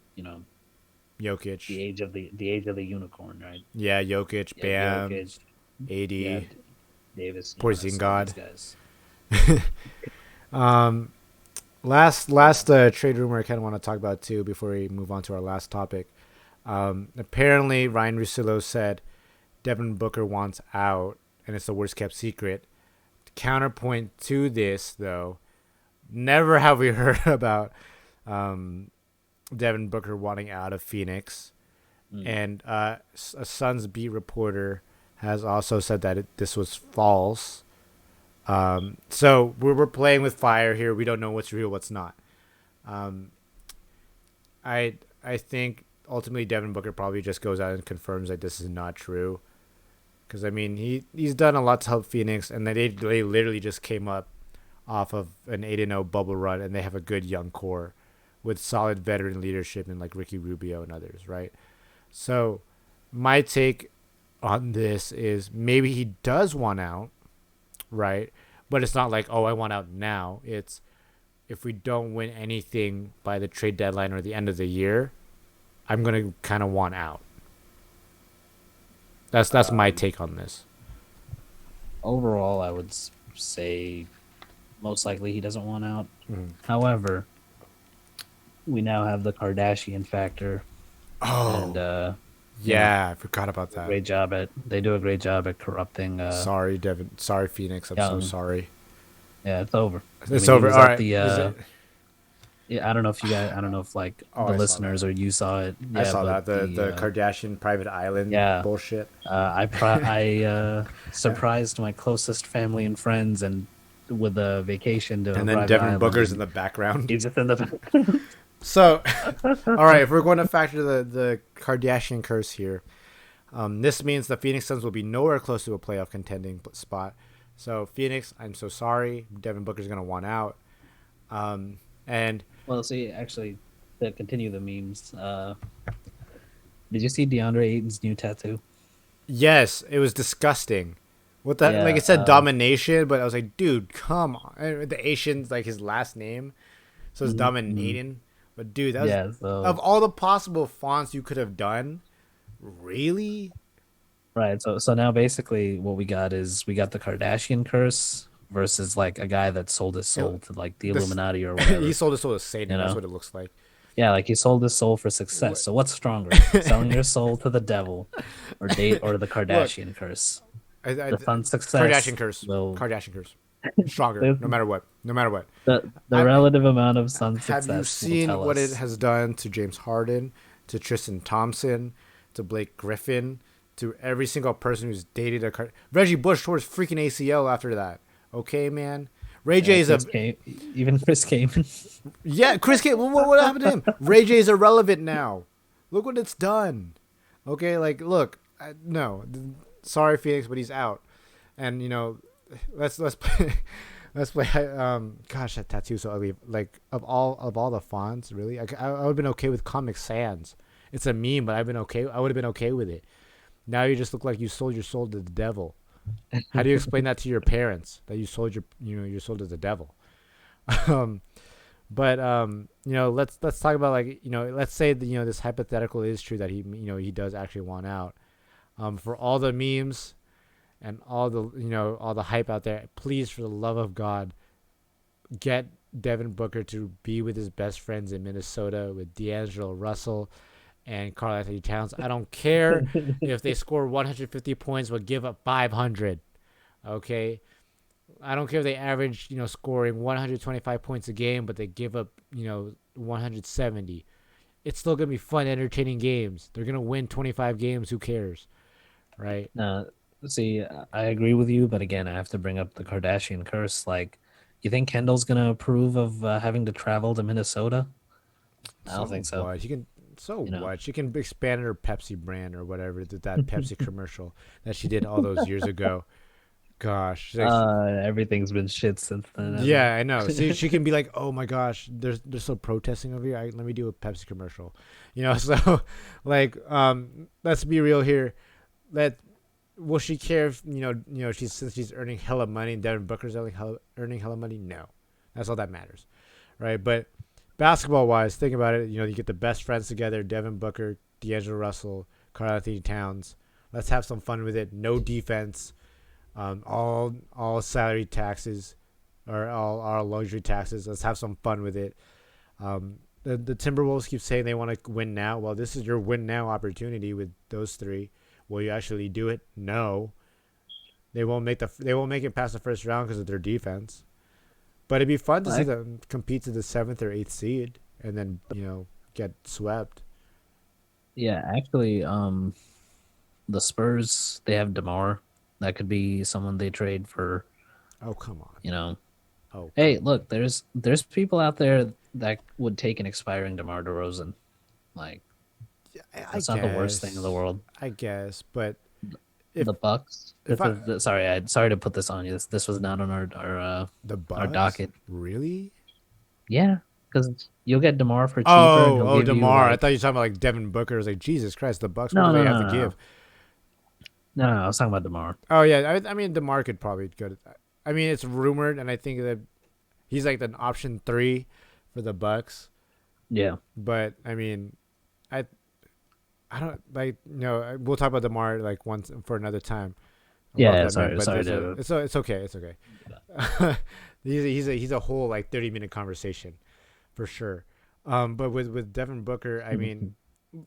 Jokic, the age of the unicorn, right? yeah, Jokic, You have Bam, Jokic, you have AD, Davis, Giannis, all these Porzingis. guys. Um, last trade rumor I kind of want to talk about too before we move on to our last topic. Apparently, Ryan Russillo said Devin Booker wants out, and it's the worst kept secret. Counterpoint to this, though, never have we heard about Devin Booker wanting out of Phoenix. Mm. And a Suns beat reporter has also said that this was false. So we're playing with fire here. We don't know what's real, what's not. Um, I think ultimately Devin Booker probably just goes out and confirms that this is not true. Because I mean he's done a lot to help Phoenix, and they literally just came up off of an 8-0 bubble run, and they have a good young core with solid veteran leadership and like Ricky Rubio and others, right? So my take on this is maybe he does want out, right? But it's not like, oh, I want out now. It's if we don't win anything by the trade deadline or the end of the year, I'm gonna kind of want out. That's my Um, take on this. Overall, I would say most likely he doesn't want out. Mm. However, we now have the Kardashian factor, and Oh yeah, I forgot about that. they do a great job at corrupting Sorry, Devin. Sorry, Phoenix. I'm so young. sorry. Yeah, it's over. I It's mean, he over. was All at right. the Is it? yeah, I don't know if like Oh, the I saw that. listeners or you saw it. I Yeah, saw but that the Kardashian private island yeah, bullshit, I surprised my closest family and friends and with a vacation to a and then private Devin island, Booker's in and the background. he's just in the So, all right, if we're going to factor the Kardashian curse here, this means the Phoenix Suns will be nowhere close to a playoff contending spot. So, Phoenix, I'm so sorry. Devin Booker's going to want out. And Well, see, actually, to continue the memes, did you see DeAndre Ayton's new tattoo? yes, it was disgusting. What the like? Yeah, It said domination, but I was like, dude, come on. And the Asian's like his last name, so it's mhm, mhm. dominating. But dude, that was Yeah. of So all the possible fonts you could have done. Really? right, so now basically what we got is we got the Kardashian curse versus like a guy that sold his It, soul to like the this Illuminati or he whatever. sold his soul to You Satan. That's know? what it looks like. Yeah, like he sold his soul for success. What? So what's stronger, selling your soul to the devil, or the Look, Kardashian curse? I The fun success Kardashian curse. will Kardashian curse. Stronger, no matter what. No matter what. the I relative amount of sun have you success will seen tell what it us. has done to James Harden, to Tristan Thompson, to Blake Griffin, to every single person who's dated a Reggie Bush tore his freaking ACL after that. Okay, man. Ray J Yeah, is a Even Chris Kaman. yeah. Chris K. What happened to him? Ray J is irrelevant now. Look what it's done. Okay, like look, no, sorry Phoenix, but he's out. And let's play. Let's play. Gosh, that tattoo's so ugly. Like of all the fonts, really, I would have been okay with Comic Sans. It's a meme, but I've been okay. I would have been okay with it. Now you just look like you sold your soul to the devil. How do you explain that to your parents that you sold your soul to the devil? Um, but let's talk about like let's say that this hypothetical is true that he does actually want out. For all the memes and all the hype out there, please, for the love of God, get Devin Booker to be with his best friends in Minnesota with D'Angelo Russell and Karl Anthony Towns. I don't care if they score 150 points but give up 500. Okay, I don't care if they average scoring 125 points a game but they give up 170. It's still gonna be fun, entertaining games. They're gonna win 25 games. Who cares, right? Uh, See, I agree with you, but again, I have to bring up the Kardashian curse. Like, you think Kendall's gonna approve of having to travel to Minnesota? I don't So think so. what? She can. So You know, what? She can expand her Pepsi brand or whatever. That Pepsi commercial that she did all those years ago. Gosh, like, everything's been shit since then, hasn't yeah, I know. See, she it? can be like, "Oh my gosh, they're still protesting over here. Let me do a Pepsi commercial," you know. So, like, let's be real here. Let Will she care if she's earning hella money and Devin Booker's earning hella money? No, that's all that matters, right? But basketball wise, think about it. You get the best friends together: Devin Booker, D'Angelo Russell, Karl Anthony Towns. Let's have some fun with it. No defense. All salary taxes or all our luxury taxes. Let's have some fun with it. The Timberwolves keep saying they want to win now. Well, this is your win now opportunity with those three. Will you actually do it? No. They won't make it past the first round because of their defense. But it'd be fun to see I, them compete to the 7th or 8th seed and then get swept. yeah, actually, the Spurs, they have DeMar. That could be someone they trade for, Oh come on. you know. Oh Hey, come on. look, there's people out there that would take an expiring DeMar DeRozan. Like, Yeah, I that's not the worst thing in the guess. world. I guess. But if The Bucks. if I Sorry to put this on you. This was not on the our Bucks docket. really. Yeah, because you'll get DeMar for cheaper, and Oh, he'll oh, give you Demar. I thought like you were talking about like Devin Booker. I was like, Jesus Christ, the Bucks. What do no, they no, have no, to no, give? no, no, no. I was talking about DeMar. Oh yeah, I mean Demar could probably go. I mean, it's rumored, and I think that he's like an option 3 for the Bucks. Yeah, But I mean, I I don't like we'll talk about Demar like once for another time yeah. about Yeah, that man. But sorry there's a to. it's okay, it's okay. He's a whole like 30-minute conversation for sure. But with Devin Booker, I mean,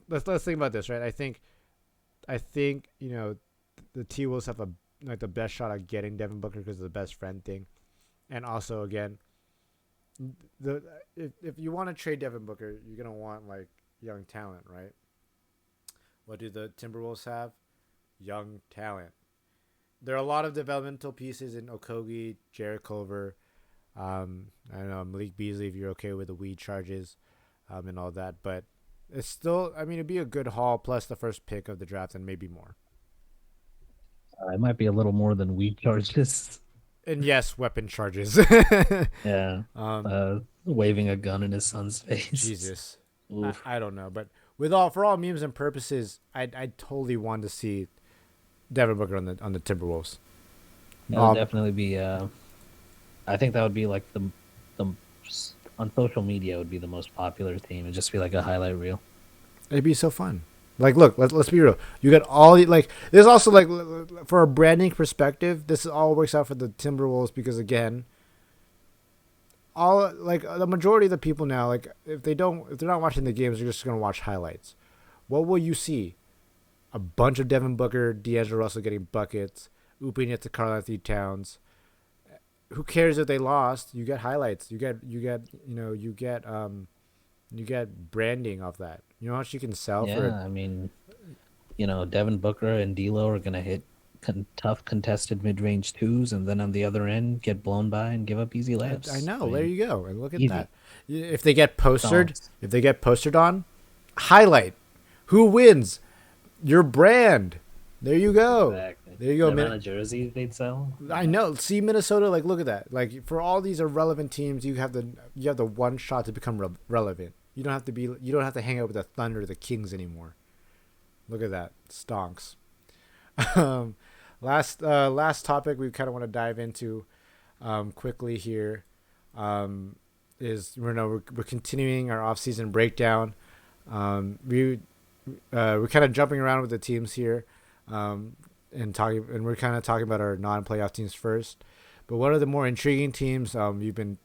let's think about this, right? I think the T Wolves have the best shot at getting Devin Booker because of the best friend thing, and also again, the if you want to trade Devin Booker, you're gonna want like young talent, right? What do the Timberwolves have? Young talent. There are a lot of developmental pieces in Okogie, Jarrett Culver. I don't know Malik Beasley if you're okay with the weed charges, and all that, but it's still. I mean, it'd be a good haul plus the first pick of the draft and maybe more. It might be a little more than we charges. And yes, weapon charges. Yeah, um, waving a gun in his son's face. Jesus, I, Oof. I don't know, but for all memes and purposes, I totally want to see Devin Booker on the Timberwolves. That would Um, definitely be. I think that would be like the on social media would be the most popular team. It'd just be like a highlight reel. It'd be so fun. Like, look, let's be real. You got all like. There's also like for a branding perspective, this all works out for the Timberwolves because again, all like the majority of the people now, like if they're not watching the games, they're just gonna watch highlights. What will you see? A bunch of Devin Booker, D'Angelo Russell getting buckets, ooping it to Karl Anthony Towns. Who cares if they lost? You get highlights. You get branding off that. You know how much you can sell for it. Yeah, I mean, Devin Booker and D'Lo are gonna hit tough contested mid-range twos, and then on the other end get blown by and give up easy I layups. I know. There mean, you go. And look at easy. that. If they get postered, Songs. on, highlight. Who wins? Your brand. There you go. Exactly. There you The go, amount man. of jerseys they'd sell. I know. See Minnesota. Like, look at that. Like, for all these irrelevant teams, you have the one shot to become relevant. You don't have to be. You don't have to hang out with the Thunder or the Kings anymore. Look at that. Stonks. um, last topic we kind of want to dive into quickly here is we're continuing our offseason breakdown. We're kind of jumping around with the teams here, and we're kind of talking about our non-playoff teams first. But one of the more intriguing teams you've been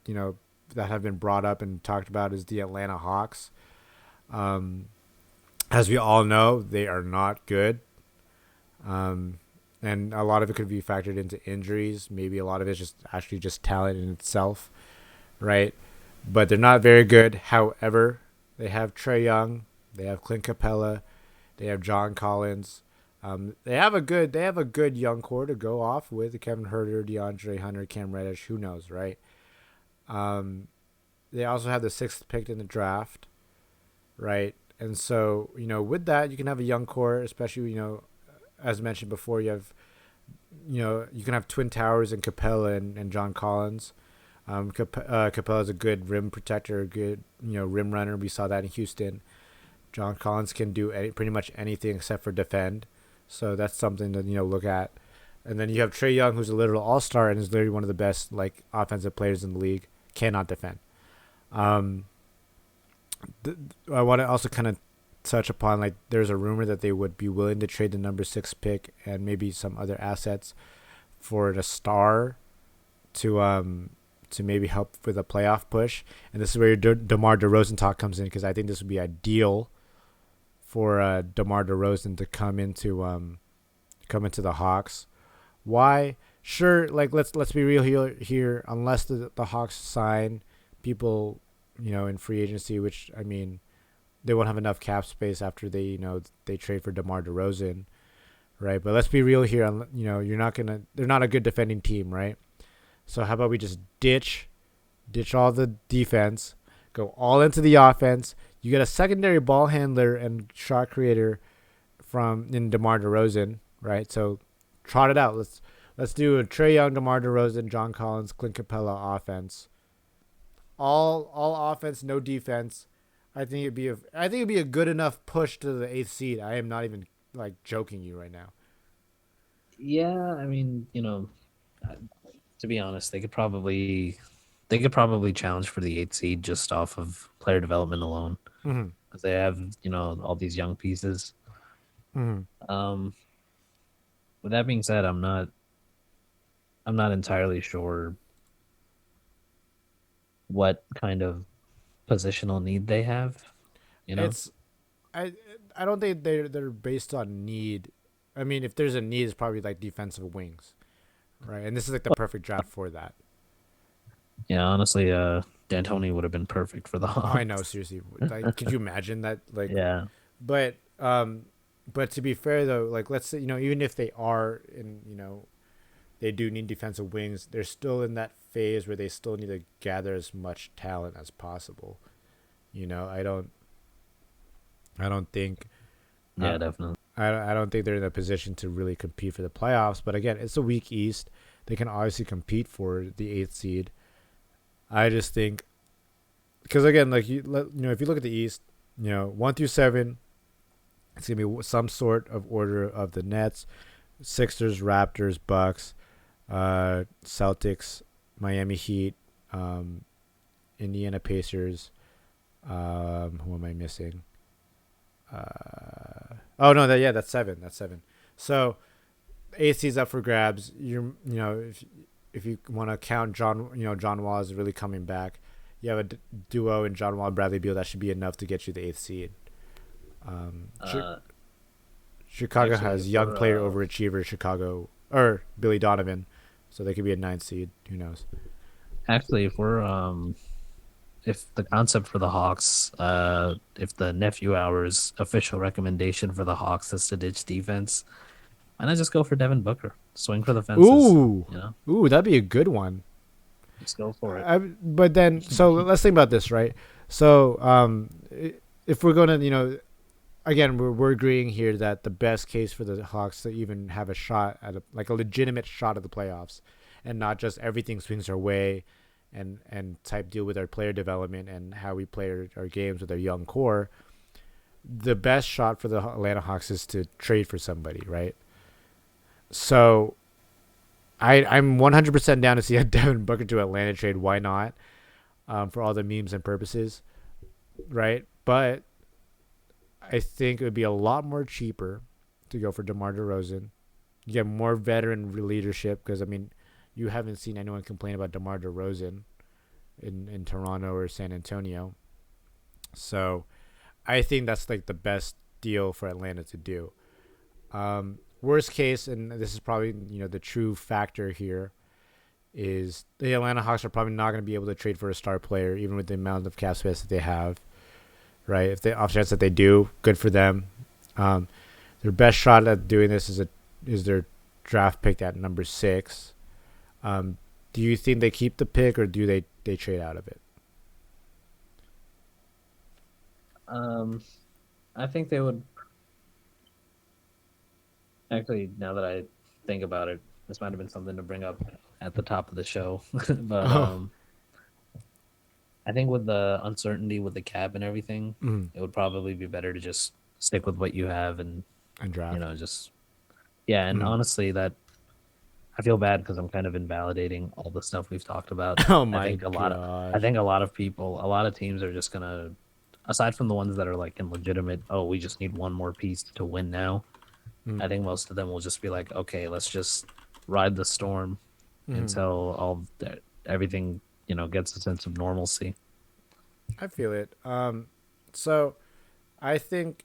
that have been brought up and talked about is the Atlanta Hawks. Um, as we all know, they are not good. And a lot of it could be factored into injuries. Maybe a lot of it's just talent in itself, right? But they're not very good. However, they have Trey Young, they have Clint Capella, they have John Collins. They have a good young core to go off with Kevin Herter, DeAndre Hunter, Cam Reddish. Who knows, right? They also have the 6th pick in the draft. right? And so, with that, you can have a young core, especially, as mentioned before, you can have Twin Towers and Capella and John Collins. Capella is a good rim protector, a good, rim runner. We saw that in Houston. John Collins can do pretty much anything except for defend. So that's something to, look at. And then you have Trae Young, who's a literal all-star and is literally one of the best like offensive players in the league. Cannot defend. Um, I want to also kind of touch upon like there's a rumor that they would be willing to trade the number 6 pick and maybe some other assets for the star to maybe help with a playoff push. And this is where your DeMar DeRozan talk comes in, because I think this would be ideal for DeMar DeRozan to come into the Hawks. Why? Sure, like let's be real here. Unless the Hawks sign people, in free agency, which I mean, they won't have enough cap space after they trade for DeMar DeRozan, right? But let's be real here. They're not a good defending team, right? So how about we just ditch all the defense, go all into the offense. You get a secondary ball handler and shot creator in DeMar DeRozan, right? So trot it out. Let's do a Trae Young, DeMar DeRozan, John Collins, Clint Capella offense. All offense, no defense. I think it'd be a good enough push to the 8th seed. I am not even like joking you right now. Yeah, I mean, to be honest, they could probably challenge for the 8th seed just off of player development alone, Mm-hmm. because they have all these young pieces. Mm-hmm. With that being said, I'm not entirely sure what kind of positional need they have. It's I I don't think they're based on need. I mean, if there's a need, it's probably like defensive wings, right? And this is like the perfect draft for that. Yeah, honestly, D'Antoni would have been perfect for the I know, Hawks. seriously. Like, could you imagine that? Like, Yeah, but but to be fair though, like let's say even if they are in they do need defensive wings, they're still in that phase where they still need to gather as much talent as possible. I don't think yeah, definitely. I don't think they're in a position to really compete for the playoffs. But again, it's a weak East. They can obviously compete for the 8th seed. I just think because again, like if you look at the East, 1 through 7, it's gonna be some sort of order of the Nets, Sixers, Raptors, Bucks, Celtics, Miami Heat, Indiana Pacers. Who am I missing? Oh no, that's 7. That's 7. So AC's up for grabs. If you want to count John Wall is really coming back. You have a duo in John Wall and Bradley Beal that should be enough to get you the 8th seed. Chicago Actually, has young player for overachiever Chicago or Billy Donovan, so they could be a 9th seed. Who knows? actually, if the concept for the Hawks, if the nephew hours official recommendation for the Hawks is to ditch defense, why not just go for Devin Booker? Swing for the fences. Ooh, that'd be a good one. Just go for it. But then, so let's think about this, right? So, if we're gonna, again, we're agreeing here that the best case for the Hawks to even have a shot at a legitimate shot at the playoffs, and not just everything swings our way, and type deal with our player development and how we play our games with our young core. The best shot for the Atlanta Hawks is to trade for somebody, right? So I'm 100% down to see a Devin Booker to Atlanta trade. Why not? For all the memes and purposes, right? But I think it would be a lot more cheaper to go for DeMar DeRozan. You get more veteran leadership because, I mean, you haven't seen anyone complain about DeMar DeRozan in Toronto or San Antonio. So I think that's like the best deal for Atlanta to do. Worst case, and this is probably the true factor here, is the Atlanta Hawks are probably not going to be able to trade for a star player, even with the amount of cap space that they have. Right? If they off chance that they do, good for them. Their best shot at doing this is their draft pick at number 6. Do you think they keep the pick or do they trade out of it? Um, I think they would actually. Now that I think about it, this might have been something to bring up at the top of the show, but Oh, I think with the uncertainty with the cap and everything, mm, it would probably be better to just stick with what you have and and draft. just yeah. And Mm. honestly, that I feel bad because I'm kind of invalidating all the stuff we've talked about. Oh I my think a lot of I gosh. think a lot of people, a lot of teams are just gonna, aside from the ones that are like in legitimate, oh, we just need one more piece to win now. Mm. I think most of them will just be like, okay, let's just ride the storm Mm. until everything gets a sense of normalcy. I feel it. So I think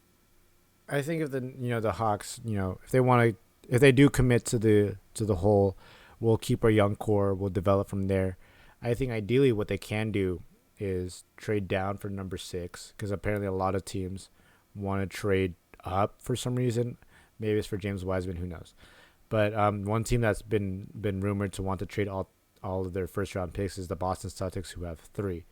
if the Hawks, if they want to, if they do commit to the whole, we'll keep our young core, we'll develop from there. I think ideally what they can do is trade down for number 6, because apparently a lot of teams want to trade up for some reason. Maybe it's for James Wiseman, who knows. But one team that's been rumored to want to trade all of their first round picks is the Boston Celtics, who have 3.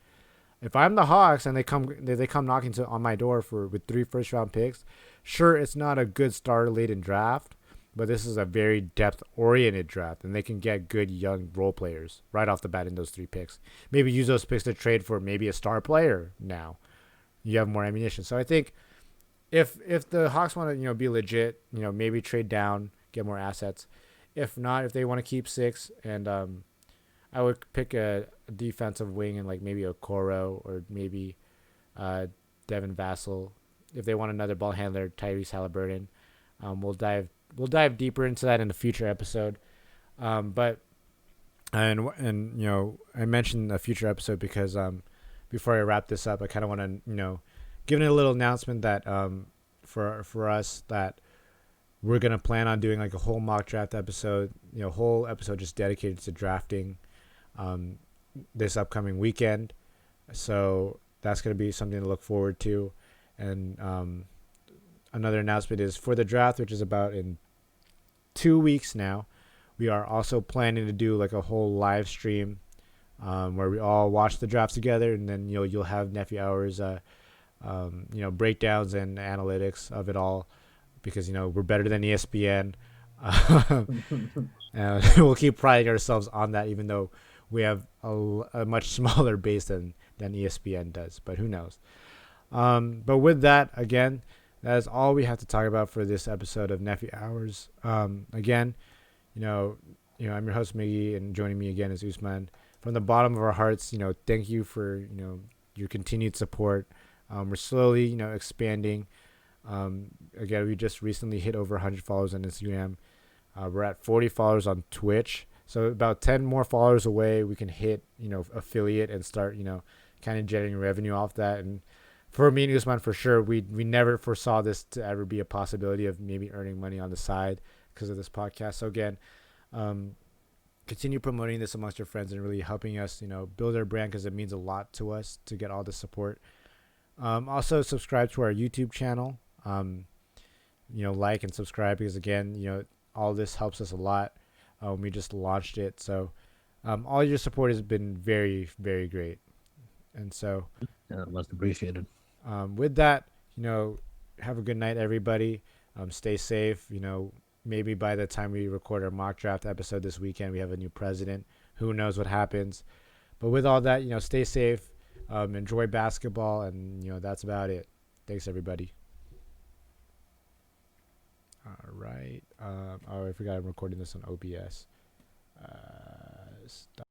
If I'm the Hawks and they come knocking on my door with 3 first round picks, sure, it's not a good star laden draft, but this is a very depth oriented draft, and they can get good young role players right off the bat in those 3 picks. Maybe use those picks to trade for maybe a star player. Now you have more ammunition. So I think if the Hawks want to be legit, maybe trade down, get more assets. If not, if they want to keep 6 and I would pick a defensive wing and like maybe a Coro or maybe uh, Devin Vassell. If they want another ball handler, Tyrese Halliburton. We'll dive deeper into that in a future episode. But and I mentioned a future episode because before I wrap this up, I kind of want to give it a little announcement that for us that we're gonna plan on doing like a whole mock draft episode, whole episode just dedicated to drafting um, this upcoming weekend. So that's going to be something to look forward to. And another announcement is for the draft, which is about in 2 weeks now. We are also planning to do like a whole live stream where we all watch the drafts together, and then you'll have Nephew Hours, breakdowns and analytics of it all because we're better than ESPN. We'll keep priding ourselves on that, even though we have a much smaller base than ESPN does. But who knows? But with that, again, that is all we have to talk about for this episode of Nephew Hours. Again, I'm your host Miggy, and joining me again is Usman. From the bottom of our hearts, thank you for your continued support. We're slowly, expanding. Again, we just recently hit over 100 followers on Instagram. We're at 40 followers on Twitch. So about 10 more followers away, we can hit, affiliate and start, kind of generating revenue off that. And for me and Usman, for sure, we never foresaw this to ever be a possibility of maybe earning money on the side because of this podcast. So again, continue promoting this amongst your friends and really helping us, build our brand because it means a lot to us to get all the support. Also subscribe to our YouTube channel. Like and subscribe because again, all this helps us a lot. We just launched it, so all your support has been very, very great. And so, Most appreciated. with that, have a good night, everybody. Stay safe. Maybe by the time we record our mock draft episode this weekend, we have a new president. Who knows what happens? But with all that, stay safe. Enjoy basketball, and that's about it. Thanks, everybody. All right. I forgot I'm recording this on OBS. Stop.